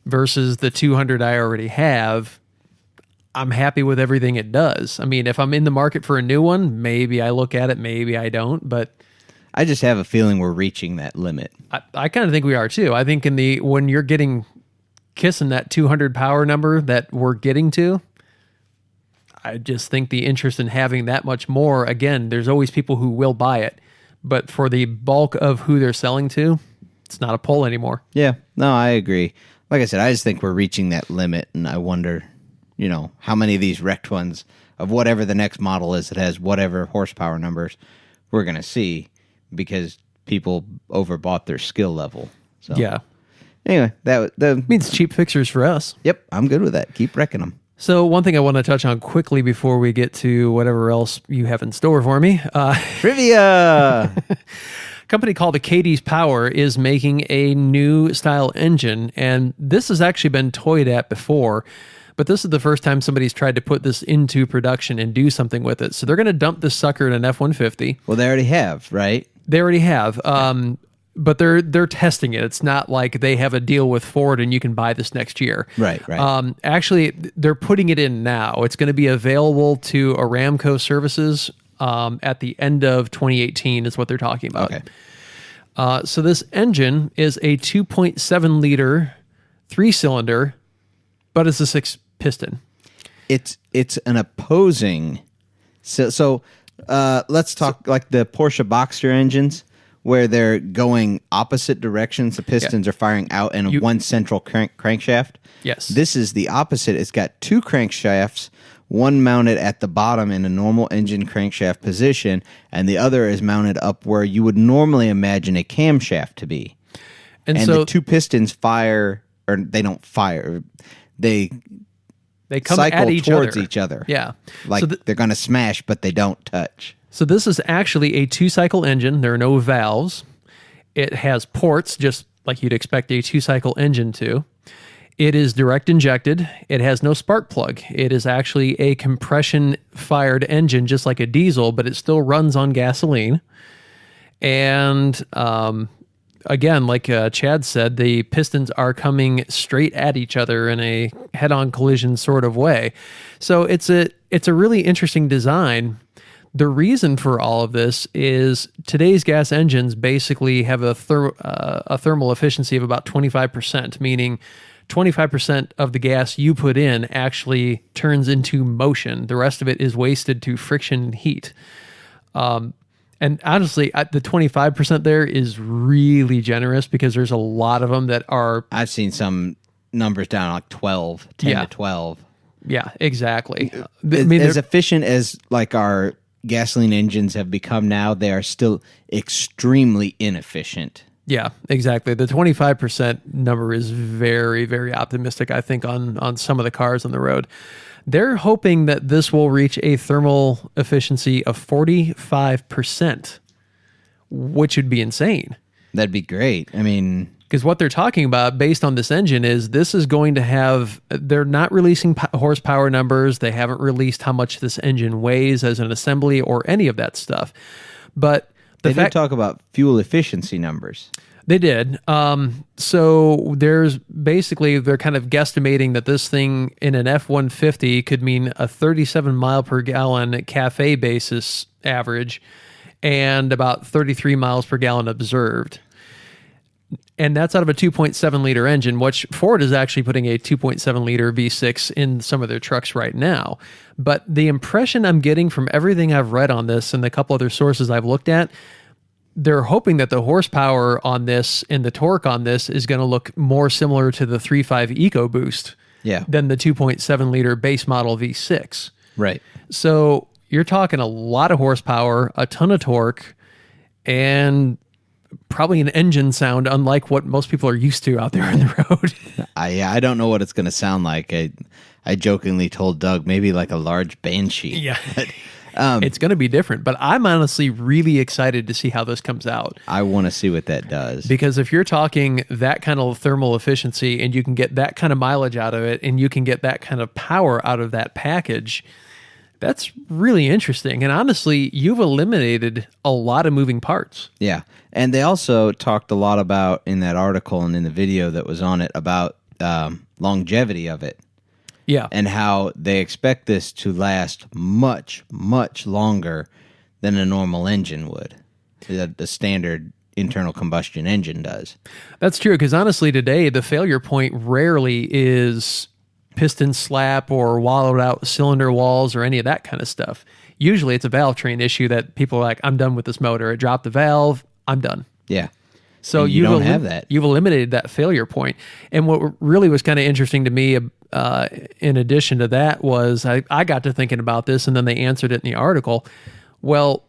versus the 200 I already have. I'm happy with everything it does. I mean, if I'm in the market for a new one, maybe I look at it, maybe I don't, but I just have a feeling we're reaching that limit. I kind of think we are too. I think when you're kissing that 200 power number that we're getting to, I just think the interest in having that much more, again, there's always people who will buy it, but for the bulk of who they're selling to, it's not a pull anymore. Yeah, no, I agree. Like I said, I just think we're reaching that limit, and I wonder, how many of these wrecked ones of whatever the next model is that has whatever horsepower numbers we're going to see because people overbought their skill level. So Yeah. Anyway, that means cheap fixers for us. Yep, I'm good with that. Keep wrecking them. So one thing I want to touch on quickly before we get to whatever else you have in store for me. Trivia! A company called Acades Power is making a new style engine, and this has actually been toyed at before, but this is the first time somebody's tried to put this into production and do something with it. So they're going to dump this sucker in an F-150. Well, they already have, right? They already have, but they're testing it. It's not like they have a deal with Ford and you can buy this next year. Right. Actually, they're putting it in now. It's going to be available to Aramco services at the end of 2018 is what they're talking about. Okay. So this engine is a 2.7 liter 3-cylinder, but it's a 6-piston. It's an opposing. So let's talk like the Porsche Boxster engines, where they're going opposite directions. The pistons are firing out in one central crankshaft. Yes. This is the opposite. It's got two crankshafts, one mounted at the bottom in a normal engine crankshaft position, and the other is mounted up where you would normally imagine a camshaft to be. And so the two pistons fire, or they don't fire, they come cycle at towards each other. Yeah. Like So they're going to smash, but they don't touch. So this is actually a 2-cycle engine. There are no valves. It has ports, just like you'd expect a 2-cycle engine to. It is direct injected. It has no spark plug. It is actually a compression-fired engine, just like a diesel, but it still runs on gasoline. And again, like Chad said, the pistons are coming straight at each other in a head-on collision sort of way. So it's a really interesting design. The reason for all of this is today's gas engines basically have a thermal efficiency of about 25%, meaning 25% of the gas you put in actually turns into motion. The rest of it is wasted to friction and heat. And honestly, the 25% there is really generous because there's a lot of them that are... I've seen some numbers down like 12, 10 to 12. Yeah, exactly. As efficient as like our gasoline engines have become now, they are still extremely inefficient. Yeah, exactly. The 25% number is very, very optimistic, I think, on some of the cars on the road. They're hoping that this will reach a thermal efficiency of 45%, which would be insane. That'd be great. I mean... Because what they're talking about based on this engine is this is going to have... They're not releasing horsepower numbers. They haven't released how much this engine weighs as an assembly or any of that stuff. But they did talk about fuel efficiency numbers. They did. So there's basically, they're kind of guesstimating that this thing in an F-150 could mean a 37 mile per gallon CAFE basis average and about 33 miles per gallon observed. And that's out of a 2.7 liter engine, which Ford is actually putting a 2.7 liter V6 in some of their trucks right now. But the impression I'm getting from everything I've read on this and the couple other sources I've looked at, they're hoping that the horsepower on this and the torque on this is going to look more similar to the 3.5 EcoBoost than the 2.7 liter base model V6. Right. So you're talking a lot of horsepower, a ton of torque, and probably an engine sound unlike what most people are used to out there on the road. I don't know what it's going to sound like. I jokingly told Doug maybe like a large Banshee. Yeah. It's going to be different, but I'm honestly really excited to see how this comes out. I want to see what that does. Because if you're talking that kind of thermal efficiency and you can get that kind of mileage out of it and you can get that kind of power out of that package, that's really interesting. And honestly, you've eliminated a lot of moving parts. Yeah. And they also talked a lot about, in that article and in the video that was on it, about longevity of it. Yeah. And how they expect this to last much, much longer than a normal engine would. The standard internal combustion engine does. That's true, because honestly today, the failure point rarely is piston slap or wallowed out cylinder walls or any of that kind of stuff. Usually it's a valve train issue that people are like, I'm done with this motor. It dropped the valve. I'm done. Yeah. So you don't have that. You've eliminated that failure point. And what really was kind of interesting to me, in addition to that, was I got to thinking about this, and then they answered it in the article. Well,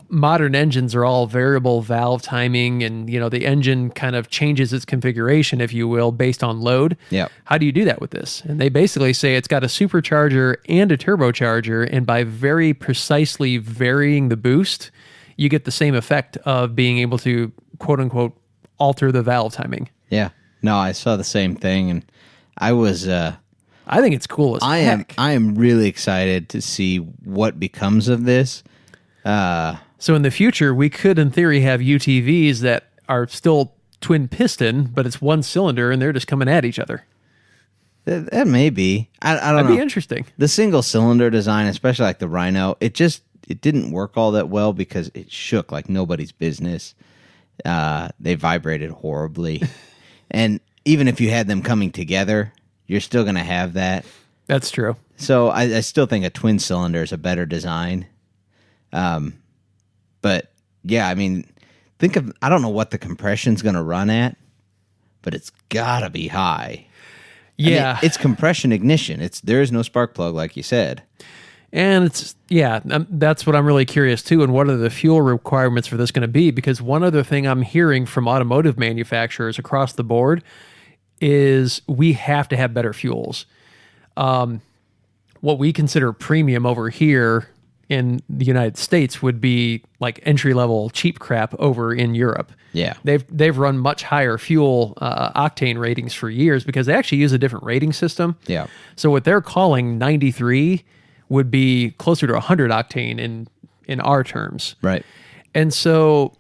modern engines are all variable valve timing, and the engine kind of changes its configuration, if you will, based on load. Yeah. How do you do that with this? And they basically say it's got a supercharger and a turbocharger, and by very precisely varying the boost, you get the same effect of being able to, quote unquote, alter the valve timing. Yeah. No, I saw the same thing, and I was I think it's cool as heck. I am really excited to see what becomes of this. So in the future, we could, in theory, have UTVs that are still twin piston, but it's one cylinder, and they're just coming at each other. That may be. I don't know. That'd be interesting. The single cylinder design, especially like the Rhino, it didn't work all that well because it shook like nobody's business. They vibrated horribly. And even if you had them coming together, you're still going to have that. That's true. So I still think a twin cylinder is a better design. But yeah, I mean, I don't know what the compression's going to run at, but it's got to be high. Yeah. it's compression ignition. There is no spark plug, like you said. And that's what I'm really curious too. And what are the fuel requirements for this going to be? Because one other thing I'm hearing from automotive manufacturers across the board is we have to have better fuels. What we consider premium over here in the United States would be like entry level cheap crap over in Europe. Yeah. They've run much higher fuel octane ratings for years because they actually use a different rating system. Yeah. So what they're calling 93 would be closer to 100 octane in our terms. Right. And so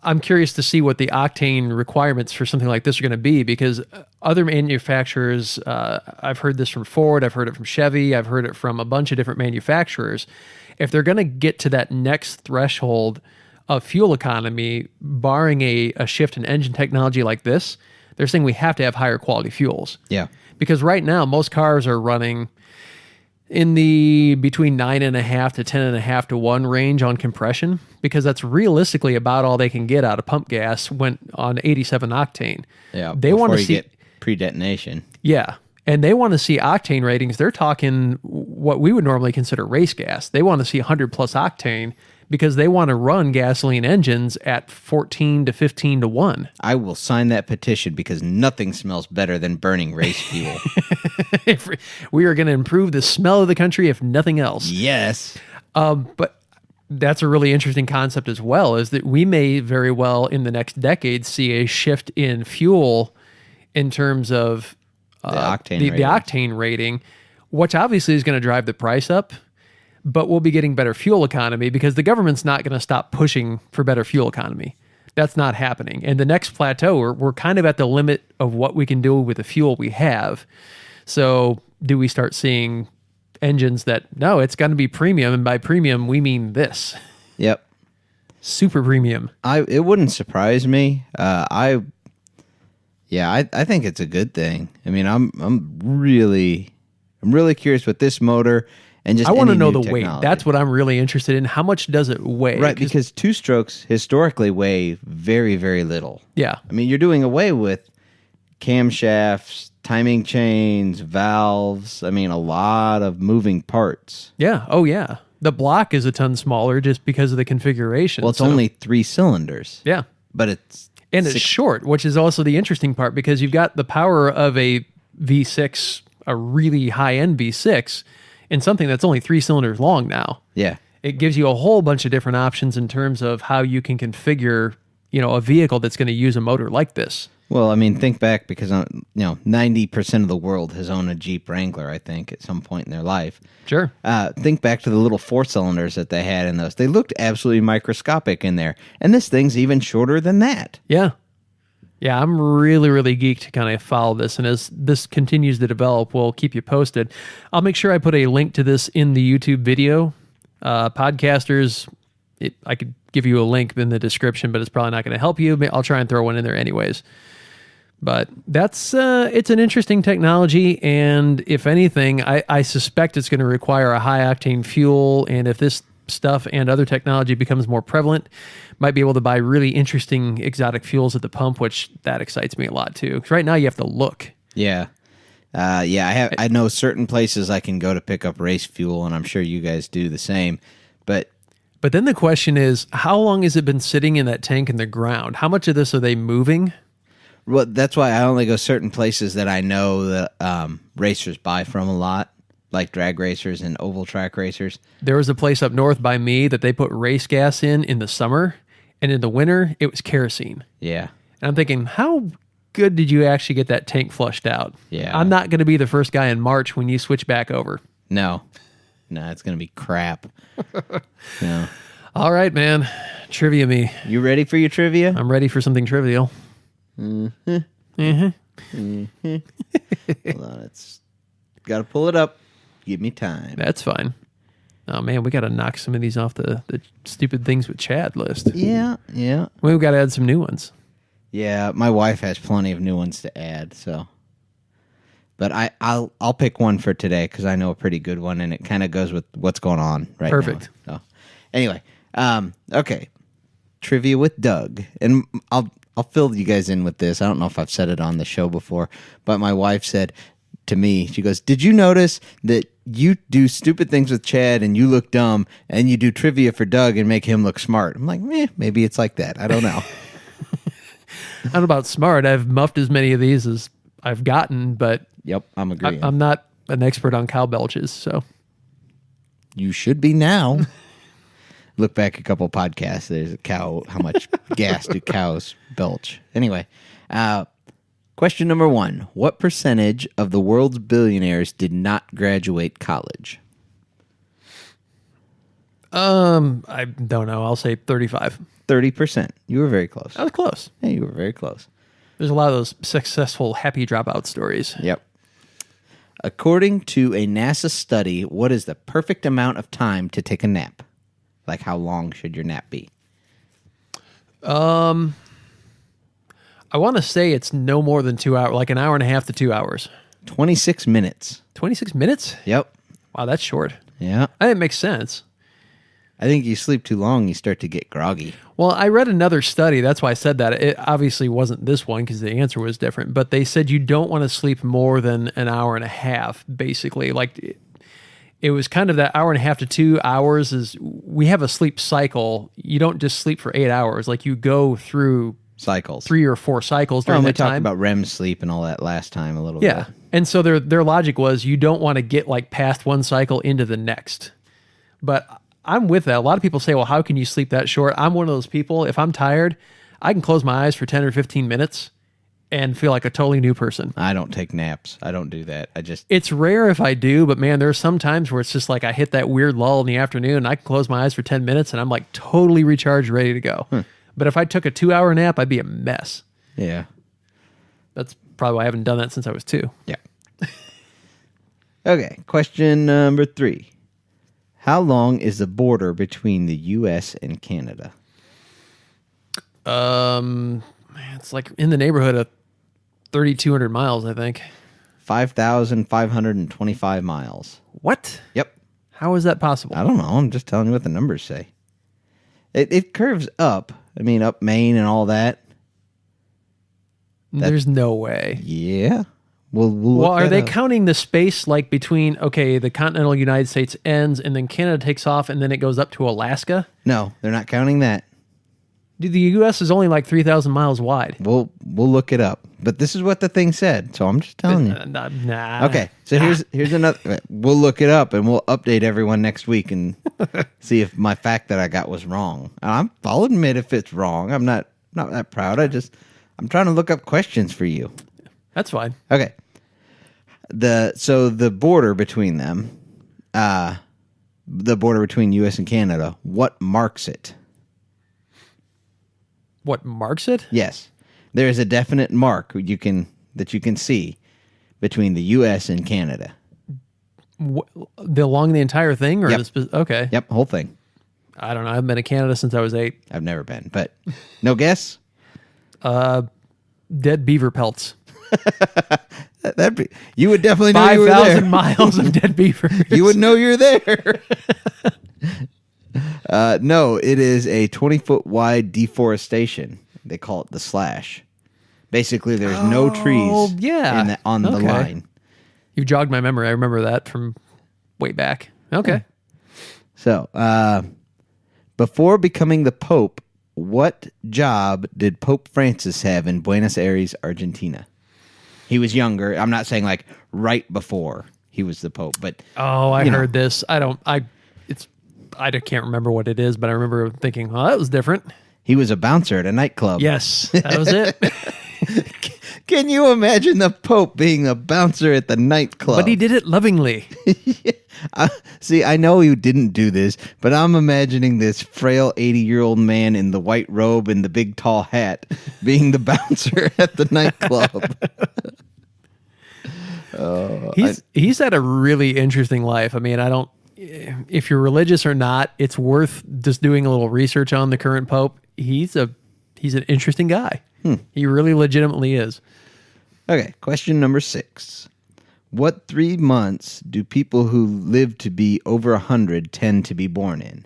I'm curious to see what the octane requirements for something like this are going to be, because other manufacturers, I've heard this from Ford, I've heard it from Chevy, I've heard it from a bunch of different manufacturers. If they're going to get to that next threshold of fuel economy, barring a shift in engine technology like this, they're saying we have to have higher quality fuels. Yeah. Because right now, most cars are running in the between 9.5 to 10.5 to 1 range on compression, because that's realistically about all they can get out of pump gas when on 87 octane. Yeah. They want to see get pre-detonation. Yeah. And they want to see octane ratings. They're talking what we would normally consider race gas. They want to see 100 plus octane because they want to run gasoline engines at 14 to 15 to 1. I will sign that petition because nothing smells better than burning race fuel. We are going to improve the smell of the country, if nothing else. Yes. But that's a really interesting concept as well, is that we may very well in the next decade see a shift in fuel in terms of the octane rating, which obviously is going to drive the price up. But we'll be getting better fuel economy because the government's not going to stop pushing for better fuel economy. That's not happening. And the next plateau, we're kind of at the limit of what we can do with the fuel we have. So do we start seeing engines that, no, it's going to be premium, and by premium, we mean this. Yep. Super premium. It wouldn't surprise me. I think it's a good thing. I mean, I'm really curious with this motor. And just I want to know the technology. weight. That's what I'm really interested in. How much does it weigh? Right, because two strokes historically weigh very, very little. Yeah. I mean, you're doing away with camshafts, timing chains, valves. I mean, a lot of moving parts. Yeah. Oh, yeah. The block is a ton smaller just because of the configuration. Well, it's only 3 cylinders. Yeah. But it's short, which is also the interesting part, because you've got the power of a V6, a really high-end V6, and something that's only 3 cylinders long now. Yeah. It gives you a whole bunch of different options in terms of how you can configure, a vehicle that's going to use a motor like this. Well, I mean, think back, because 90% of the world has owned a Jeep Wrangler, I think, at some point in their life. Sure. Think back to the little 4 cylinders that they had in those. They looked absolutely microscopic in there. And this thing's even shorter than that. Yeah. Yeah, I'm really, really geeked to kind of follow this. And as this continues to develop, we'll keep you posted. I'll make sure I put a link to this in the YouTube video. Podcasters, I could give you a link in the description, but it's probably not going to help you. I'll try and throw one in there anyways. But that's it's an interesting technology. And if anything, I suspect it's going to require a high octane fuel. And if this stuff and other technology becomes more prevalent, might be able to buy really interesting exotic fuels at the pump, which that excites me a lot too. Because right now you have to look. Yeah. I know certain places I can go to pick up race fuel, and I'm sure you guys do the same. But then the question is, how long has it been sitting in that tank in the ground? How much of this are they moving? Well, that's why I only go certain places that I know that racers buy from a lot, like drag racers and oval track racers. There was a place up north by me that they put race gas in the summer, and in the winter, it was kerosene. Yeah. And I'm thinking, how good did you actually get that tank flushed out? Yeah. I'm not going to be the first guy in March when you switch back over. No, it's going to be crap. No. All right, man. Trivia me. You ready for your trivia? I'm ready for something trivial. Mm-hmm. Mm-hmm. Hold on, it's got to pull it up. Give me time. That's fine. Oh, man, we got to knock some of these off the stupid things with Chad list. Yeah. We've got to add some new ones. Yeah, my wife has plenty of new ones to add, so. But I'll pick one for today because I know a pretty good one, and it kind of goes with what's going on right Perfect. now. So, anyway, okay. Trivia with Doug. And I'll I'll fill you guys in with this. I don't know if I've said it on the show before, but my wife said to me, she goes, "Did you notice that you do stupid things with Chad and you look dumb, and you do trivia for Doug and make him look smart?" I'm like, maybe it's like that. I don't know. I don't know about smart. I've muffed as many of these as I've gotten, but Yep, I'm agreeing. I'm not an expert on cow belches, so. You should be now. Look back a couple podcasts. There's a cow. How much gas do cows belch? Anyway, question number 1. What percentage of the world's billionaires did not graduate college? I don't know. I'll say 35. 30%. You were very close. That was close. Hey, you were very close. There's a lot of those successful happy dropout stories. Yep. According to a NASA study, what is the perfect amount of time to take a nap? Like, how long should your nap be? I want to say it's no more than 2 hours, like an hour and a half to 2 hours. 26 minutes. 26 minutes? Yep. Wow, that's short. Yeah. I think it makes sense. I think you sleep too long, you start to get groggy. Well, I read another study. That's why I said that. It obviously wasn't this one because the answer was different. But they said you don't want to sleep more than an hour and a half, basically. Like, it was kind of that hour and a half to 2 hours. Is we have a sleep cycle. You don't just sleep for 8 hours. Like, you go through Cycles. 3 or 4 cycles during we that talked time. about REM sleep and all that last time a little Yeah. bit. And so their logic was you don't want to get like past one cycle into the next. But I'm with that. A lot of people say, well, how can you sleep that short? I'm one of those people. If I'm tired, I can close my eyes for 10 or 15 minutes and feel like a totally new person. I don't take naps. I don't do that. It's rare if I do, but man, there are some times where it's just like I hit that weird lull in the afternoon and I can close my eyes for 10 minutes and I'm like totally recharged, ready to go. But if I took a 2-hour nap, I'd be a mess. Yeah. That's probably why I haven't done that since I was 2. Yeah. Okay. Question number 3. How long is the border between the U.S. and Canada? It's like in the neighborhood of 3,200 miles, I think. 5,525 miles. What? Yep. How is that possible? I don't know. I'm just telling you what the numbers say. It curves up. I mean, up Maine and all that. There's no way. Yeah. Well, Well, are they counting the space like between, the continental United States ends and then Canada takes off and then it goes up to Alaska? No, they're not counting that. Dude, the U.S. is only like 3,000 miles wide. We'll look it up. But this is what the thing said, so I'm just telling you. Nah. Okay, so here's another. We'll look it up and we'll update everyone next week and see if my fact that I got was wrong. I'll admit if it's wrong. I'm not that proud. I'm trying to look up questions for you. That's fine. Okay. The border between them, the border between U.S. and Canada, what marks it? What marks it? Yes. There is a definite mark that you can see between the U.S. and Canada. Along the entire thing? Or Yep. Okay. Yep, whole thing. I don't know. I've been to Canada since I was 8. I've never been, but no guess? Dead beaver pelts. You would definitely know you were 5,000 there. miles of dead beavers. You would know you're there. No, it is a 20-foot wide deforestation. They call it the slash. Basically, there's no trees on the line. You jogged my memory. I remember that from way back. Okay. So, before becoming the Pope, what job did Pope Francis have in Buenos Aires, Argentina? He was younger. I'm not saying like right before he was the Pope, but I heard this. I can't remember what it is, but I remember thinking, oh, that was different. He was a bouncer at a nightclub. Yes, that was it. Can you imagine the Pope being a bouncer at the nightclub? But he did it lovingly. See, I know you didn't do this, but I'm imagining this frail 80-year-old man in the white robe and the big tall hat being the bouncer at the nightclub. He's had a really interesting life. I mean, if you're religious or not, it's worth just doing a little research on the current Pope. He's an interesting guy. He really legitimately is. Okay, question number 6. What 3 months do people who live to be over 100 tend to be born in?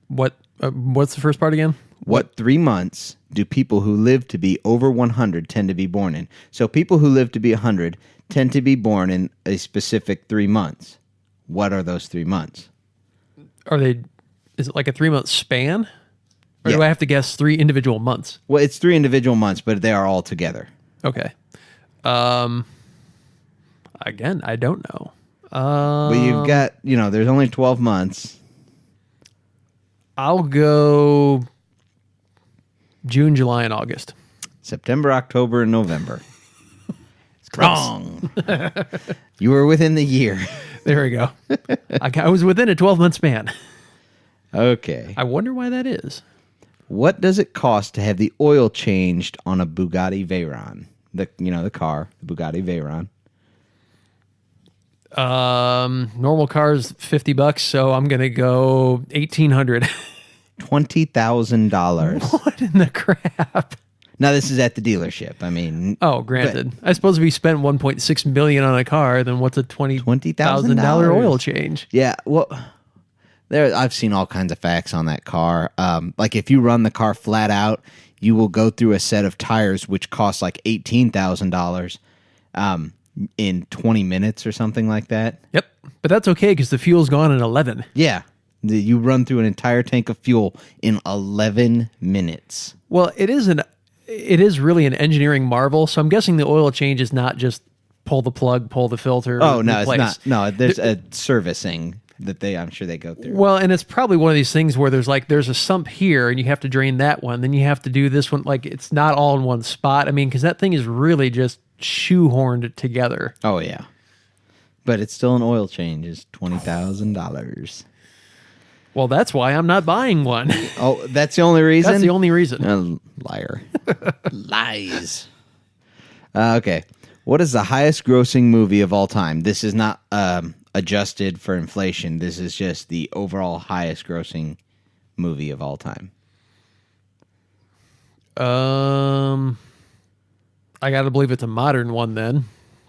What's the first part again? What 3 months do people who live to be over 100 tend to be born in? So people who live to be 100 tend to be born in a specific 3 months. What are those 3 months? Is it like a 3-month span? Or Yeah. do I have to guess 3 individual months? Well, it's 3 individual months, but they are all together. Okay. Again, I don't know. But you've got, there's only 12 months. I'll go June, July, and August. September, October, and November. It's close. Wrong. You were within the year. There we go. I was within a 12-month span. Okay. I wonder why that is. What does it cost to have the oil changed on a Bugatti Veyron? The car, the Bugatti Veyron. Normal car's $50, so I'm gonna go $1,800. $20,000. What in the crap? Now this is at the dealership. I mean, Oh, granted. I suppose if you spent $1.6 million on a car, then what's a $20,000 oil change? yeah. Well, I've seen all kinds of facts on that car. Like if you run the car flat out, you will go through a set of tires which cost like $18,000 in 20 minutes or something like that. Yep, but that's okay because the fuel's gone in 11. Yeah. You run through an entire tank of fuel in 11 minutes. Well, it is really an engineering marvel. So I'm guessing the oil change is not just pull the plug, pull the filter. Oh, no, replace. it's not. No, there's a servicing that I'm sure they go through. Well, and it's probably one of these things where there's a sump here and you have to drain that one. Then you have to do this one. Like it's not all in one spot. I mean, because that thing is really just shoehorned together. Oh, yeah. But it's still an oil change. It's $20,000. Well, that's why I'm not buying one. Oh, that's the only reason? That's the only reason. Liar. Lies. Okay. What is the highest grossing movie of all time? This is not adjusted for inflation. This is just the overall highest grossing movie of all time. I got to believe it's a modern one then.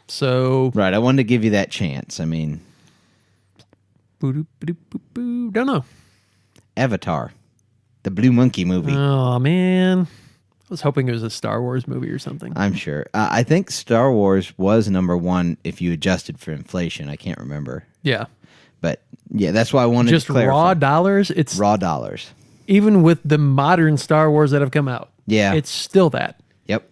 So, Right. I wanted to give you that chance. I mean, don't know. Avatar, the Blue Monkey movie. Oh, man. I was hoping it was a Star Wars movie or something. I'm sure. I think Star Wars was number one if you adjusted for inflation. I can't remember. Yeah. But yeah, that's why I wanted Just to clarify. raw dollars. It's Raw dollars. even with the modern Star Wars that have come out. Yeah. It's still that. Yep.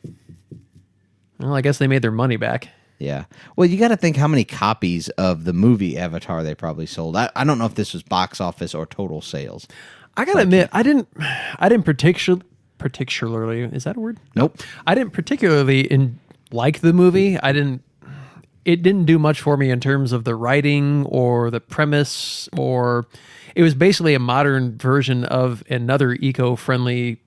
Well, I guess they made their money back. Yeah. Well, you got to think how many copies of the movie Avatar they probably sold. I don't know if this was box office or total sales. I gotta admit, I didn't particularly, is that a word? Nope. I didn't particularly like the movie. It didn't do much for me in terms of the writing or the premise, or it was basically a modern version of another eco-friendly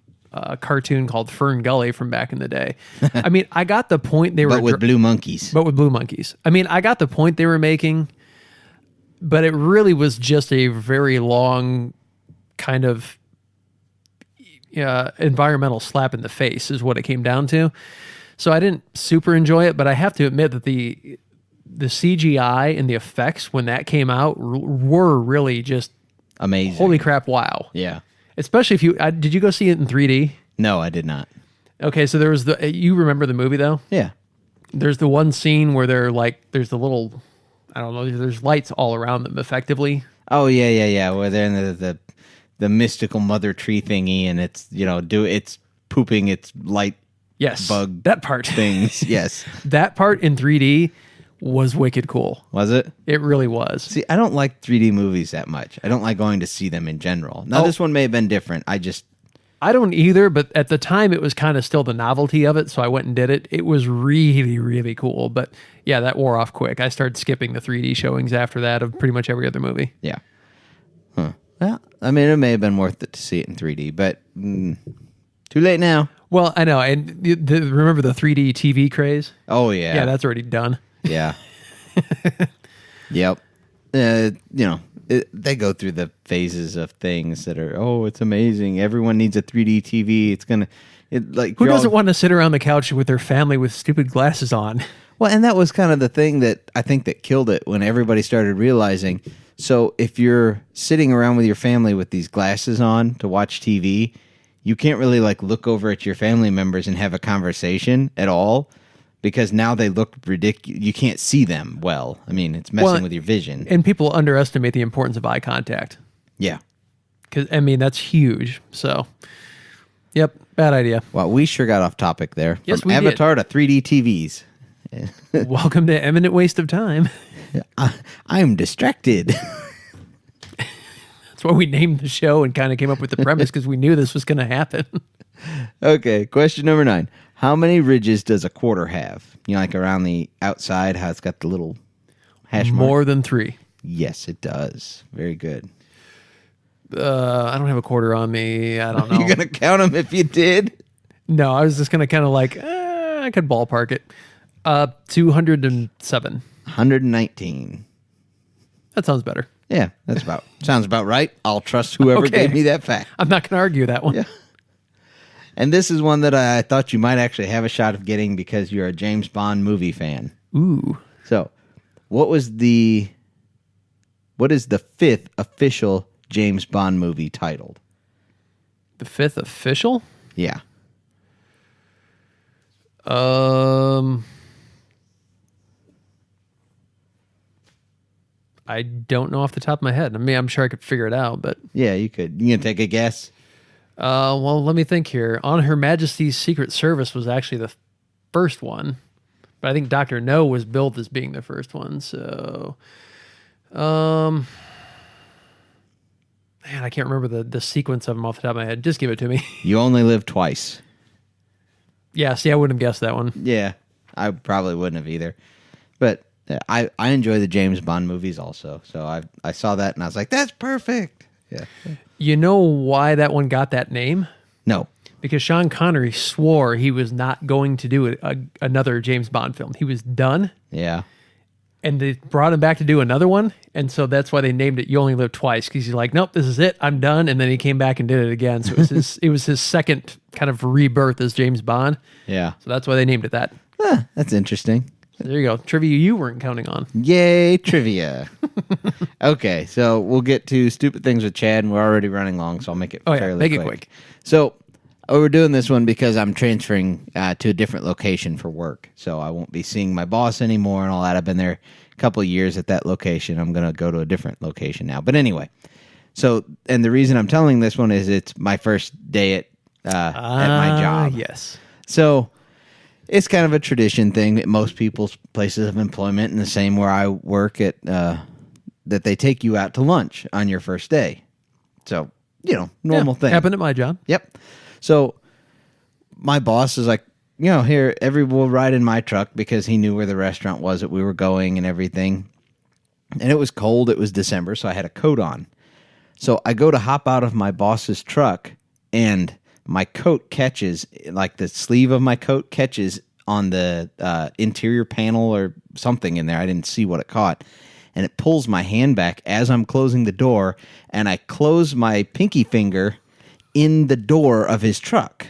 cartoon called Fern Gully from back in the day. I mean, I got the point they were... But with blue monkeys. But with blue monkeys. I mean, I got the point they were making, but it really was just a very long kind of environmental slap in the face is what it came down to. So I didn't super enjoy it, but I have to admit that the CGI and the effects when that came out were really just amazing. Holy crap, wow. Yeah. Especially if did you go see it in 3D? No, I did not. Okay, so there was you remember the movie though? Yeah. There's the one scene where there's the little, I don't know, there's lights all around them effectively. Oh, yeah. Where they're in the mystical mother tree thingy, and it's, it's pooping its light Yes, bug that part. things. Yes. That part in 3D was wicked cool. Was it? It really was. See, I don't like 3D movies that much. I don't like going to see them in general. Now, this one may have been different. I don't either, but at the time it was kind of still the novelty of it, so I went and did it. It was really, really cool. But yeah, that wore off quick. I started skipping the 3D showings after that of pretty much every other movie. Yeah. Huh. Well, I mean, it may have been worth it to see it in 3D, but too late now. Well, I know. And remember the 3D TV craze? Oh, yeah. Yeah, that's already done. Yeah. Yep. They go through the phases of things that are, it's amazing. Everyone needs a 3D TV. Who doesn't want to sit around the couch with their family with stupid glasses on? Well, and that was kind of the thing that I think that killed it when everybody started realizing. So if you're sitting around with your family with these glasses on to watch TV, you can't really like look over at your family members and have a conversation at all because now they look ridiculous. You can't see them well. I mean, it's messing with your vision. And people underestimate the importance of eye contact. Yeah. Because, I mean, that's huge. So, yep, bad idea. Well, we sure got off topip there. Yes, From we Avatar to 3D TVs. Welcome to Eminent Waste of Time. I'm distracted. That's why we named the show and kind of came up with the premise because we knew this was going to happen. Okay, question number 9. How many ridges does a quarter have? You know, like around the outside, how it's got the little hash mark? More than 3. Yes, it does. Very good. I don't have a quarter on me. I don't know. You're going to count them if you did? No, I was just going to kind of like, I could ballpark it. 207. 119. That sounds better. Yeah, sounds about right. I'll trust whoever Okay. gave me that fact. I'm not going to argue that one. Yeah. And this is one that I thought you might actually have a shot of getting because you're a James Bond movie fan. Ooh. So, what is the 5th official James Bond movie titled? The 5th official? Yeah. I don't know off the top of my head. I mean, I'm sure I could figure it out, but Yeah, you could. You can take a guess. well, let me think here. On Her Majesty's Secret Service was actually the first one, but I think Dr. No was billed as being the first one. So, man, I can't remember the sequence of them off the top of my head. Just give it to me. You only live twice. Yeah, see, I wouldn't have guessed that one. Yeah, I probably wouldn't have either. But I enjoy the James Bond movies also. So I saw that and I was like, that's perfect. Yeah. You know why that one got that name? No. Because Sean Connery swore he was not going to do another James Bond film. He was done, Yeah. and they brought him back to do another one, and so that's why they named it You Only Live Twice, because he's like, nope, this is it, I'm done, and then he came back and did it again. So it was his second kind of rebirth as James Bond. Yeah. So that's why they named it that. That's interesting. So there you go. Trivia you weren't counting on. Yay, trivia. Okay, so we'll get to stupid things with Chad, and we're already running long, so I'll make it fairly make it quick. So we're doing this one because I'm transferring to a different location for work, so I won't be seeing my boss anymore and all that. I've been there a couple of years at that location. I'm going to go to a different location now. But anyway, so, and the reason I'm telling this one is it's my first day at my job. Yes. So it's kind of a tradition thing at most people's places of employment, and the same where I work at, that they take you out to lunch on your first day. So, normal thing. Happened at my job. Yep. So my boss is like, here, we'll ride in my truck because he knew where the restaurant was that we were going and everything. And it was cold. It was December, so I had a coat on. So I go to hop out of my boss's truck, and my coat catches, like the sleeve of my coat catches on the interior panel or something in there. I didn't see what it caught. And it pulls my hand back as I'm closing the door, and I close my pinky finger in the door of his truck.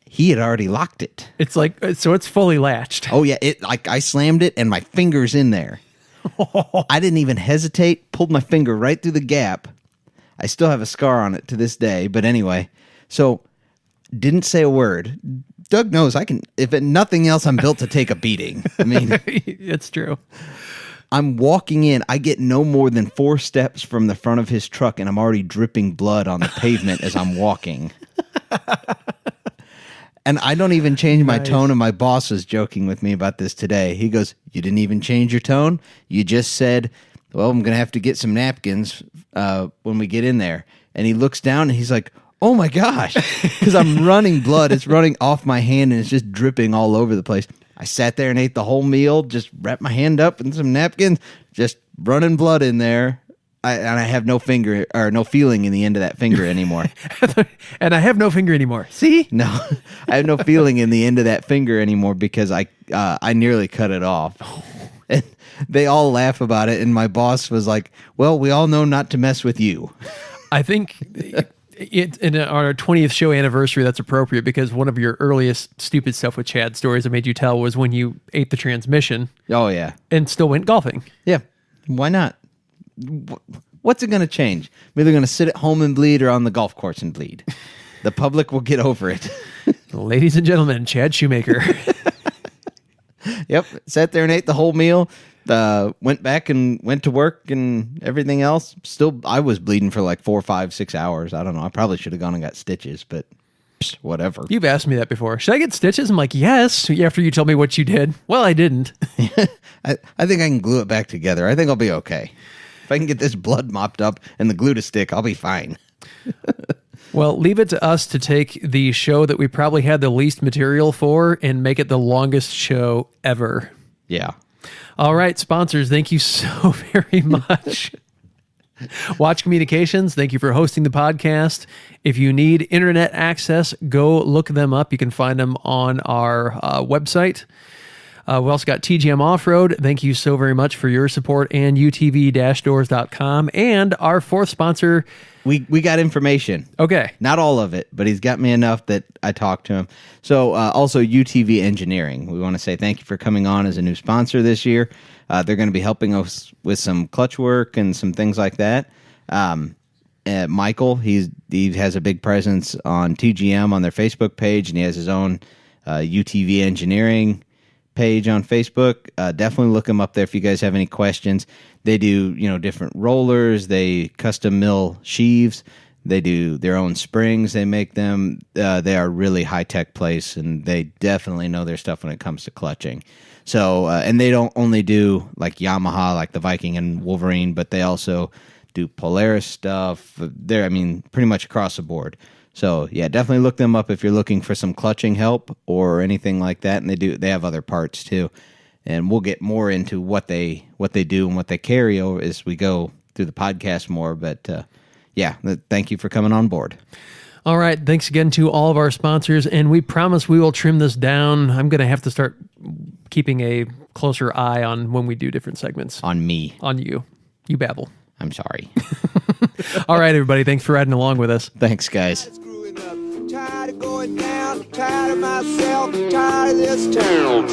He had already locked it. It's like, so it's fully latched. Oh, yeah. I slammed it, and my finger's in there. I didn't even hesitate, pulled my finger right through the gap. I still have a scar on it to this day, but anyway. So, didn't say a word. Doug knows if nothing else, I'm built to take a beating. I mean, It's true. I'm walking in. I get no more than 4 steps from the front of his truck, and I'm already dripping blood on the pavement as I'm walking. And I don't even change my tone, and my boss was joking with me about this today. He goes, you didn't even change your tone? You just said, well, I'm going to have to get some napkins when we get in there. And he looks down, and he's like, oh, my gosh, because I'm running blood. It's running off my hand, and it's just dripping all over the place. I sat there and ate the whole meal, just wrapped my hand up in some napkins, just running blood in there. And I have no finger or no feeling in the end of that finger anymore. And I have no finger anymore. See? No, I have no feeling in the end of that finger anymore because I nearly cut it off. And they all laugh about it. And my boss was like, well, we all know not to mess with you. I think in our 20th show anniversary, that's appropriate because one of your earliest stupid stuff with Chad stories I made you tell was when you ate the transmission. Oh, yeah. And still went golfing. Yeah. Why not? What's it going to change? I'm either going to sit at home and bleed or on the golf course and bleed. The public will get over it. Ladies and gentlemen, Chad Shoemaker. Yep. Sat there and ate the whole meal. Went back and went to work and everything else. Still, I was bleeding for like 4, 5, 6 hours. I don't know. I probably should have gone and got stitches, but whatever. You've asked me that before. Should I get stitches? I'm like, yes. After you tell me what you did. Well, I didn't. I think I can glue it back together. I think I'll be okay. If I can get this blood mopped up and the glue to stick, I'll be fine. Well, leave it to us to take the show that we probably had the least material for and make it the longest show ever. Yeah. All right, sponsors, thank you so very much. Watch Communications, thank you for hosting the podcast. If you need internet access, go look them up. You can find them on our website. We also got TGM Off-Road. Thank you so very much for your support, and UTV-doors.com. And our fourth sponsor. We got information. Okay. Not all of it, but he's got me enough that I talked to him. So also UTV Engineering. We want to say thank you for coming on as a new sponsor this year. They're going to be helping us with some clutch work and some things like that. Michael, he has a big presence on TGM on their Facebook page, and he has his own UTV Engineering page on Facebook. Definitely look them up there if you guys have any questions. They do, different rollers. They custom mill sheaves. They do their own springs. They make them. They are a really high-tech place, and they definitely know their stuff when it comes to clutching. So, and they don't only do like Yamaha, like the Viking and Wolverine, but they also do Polaris stuff. They're, pretty much across the board. So yeah, definitely look them up if you're looking for some clutching help or anything like that. And they have other parts too. And we'll get more into what they do and what they carry over as we go through the podcast more. But thank you for coming on board. All right, thanks again to all of our sponsors, and we promise we will trim this down. I'm going to have to start keeping a closer eye on when we do different segments. On me. On you. You babble. I'm sorry. All right, everybody, thanks for riding along with us. Thanks, guys. Screwing up. Tired of going down. Tired of myself. Tired of this town.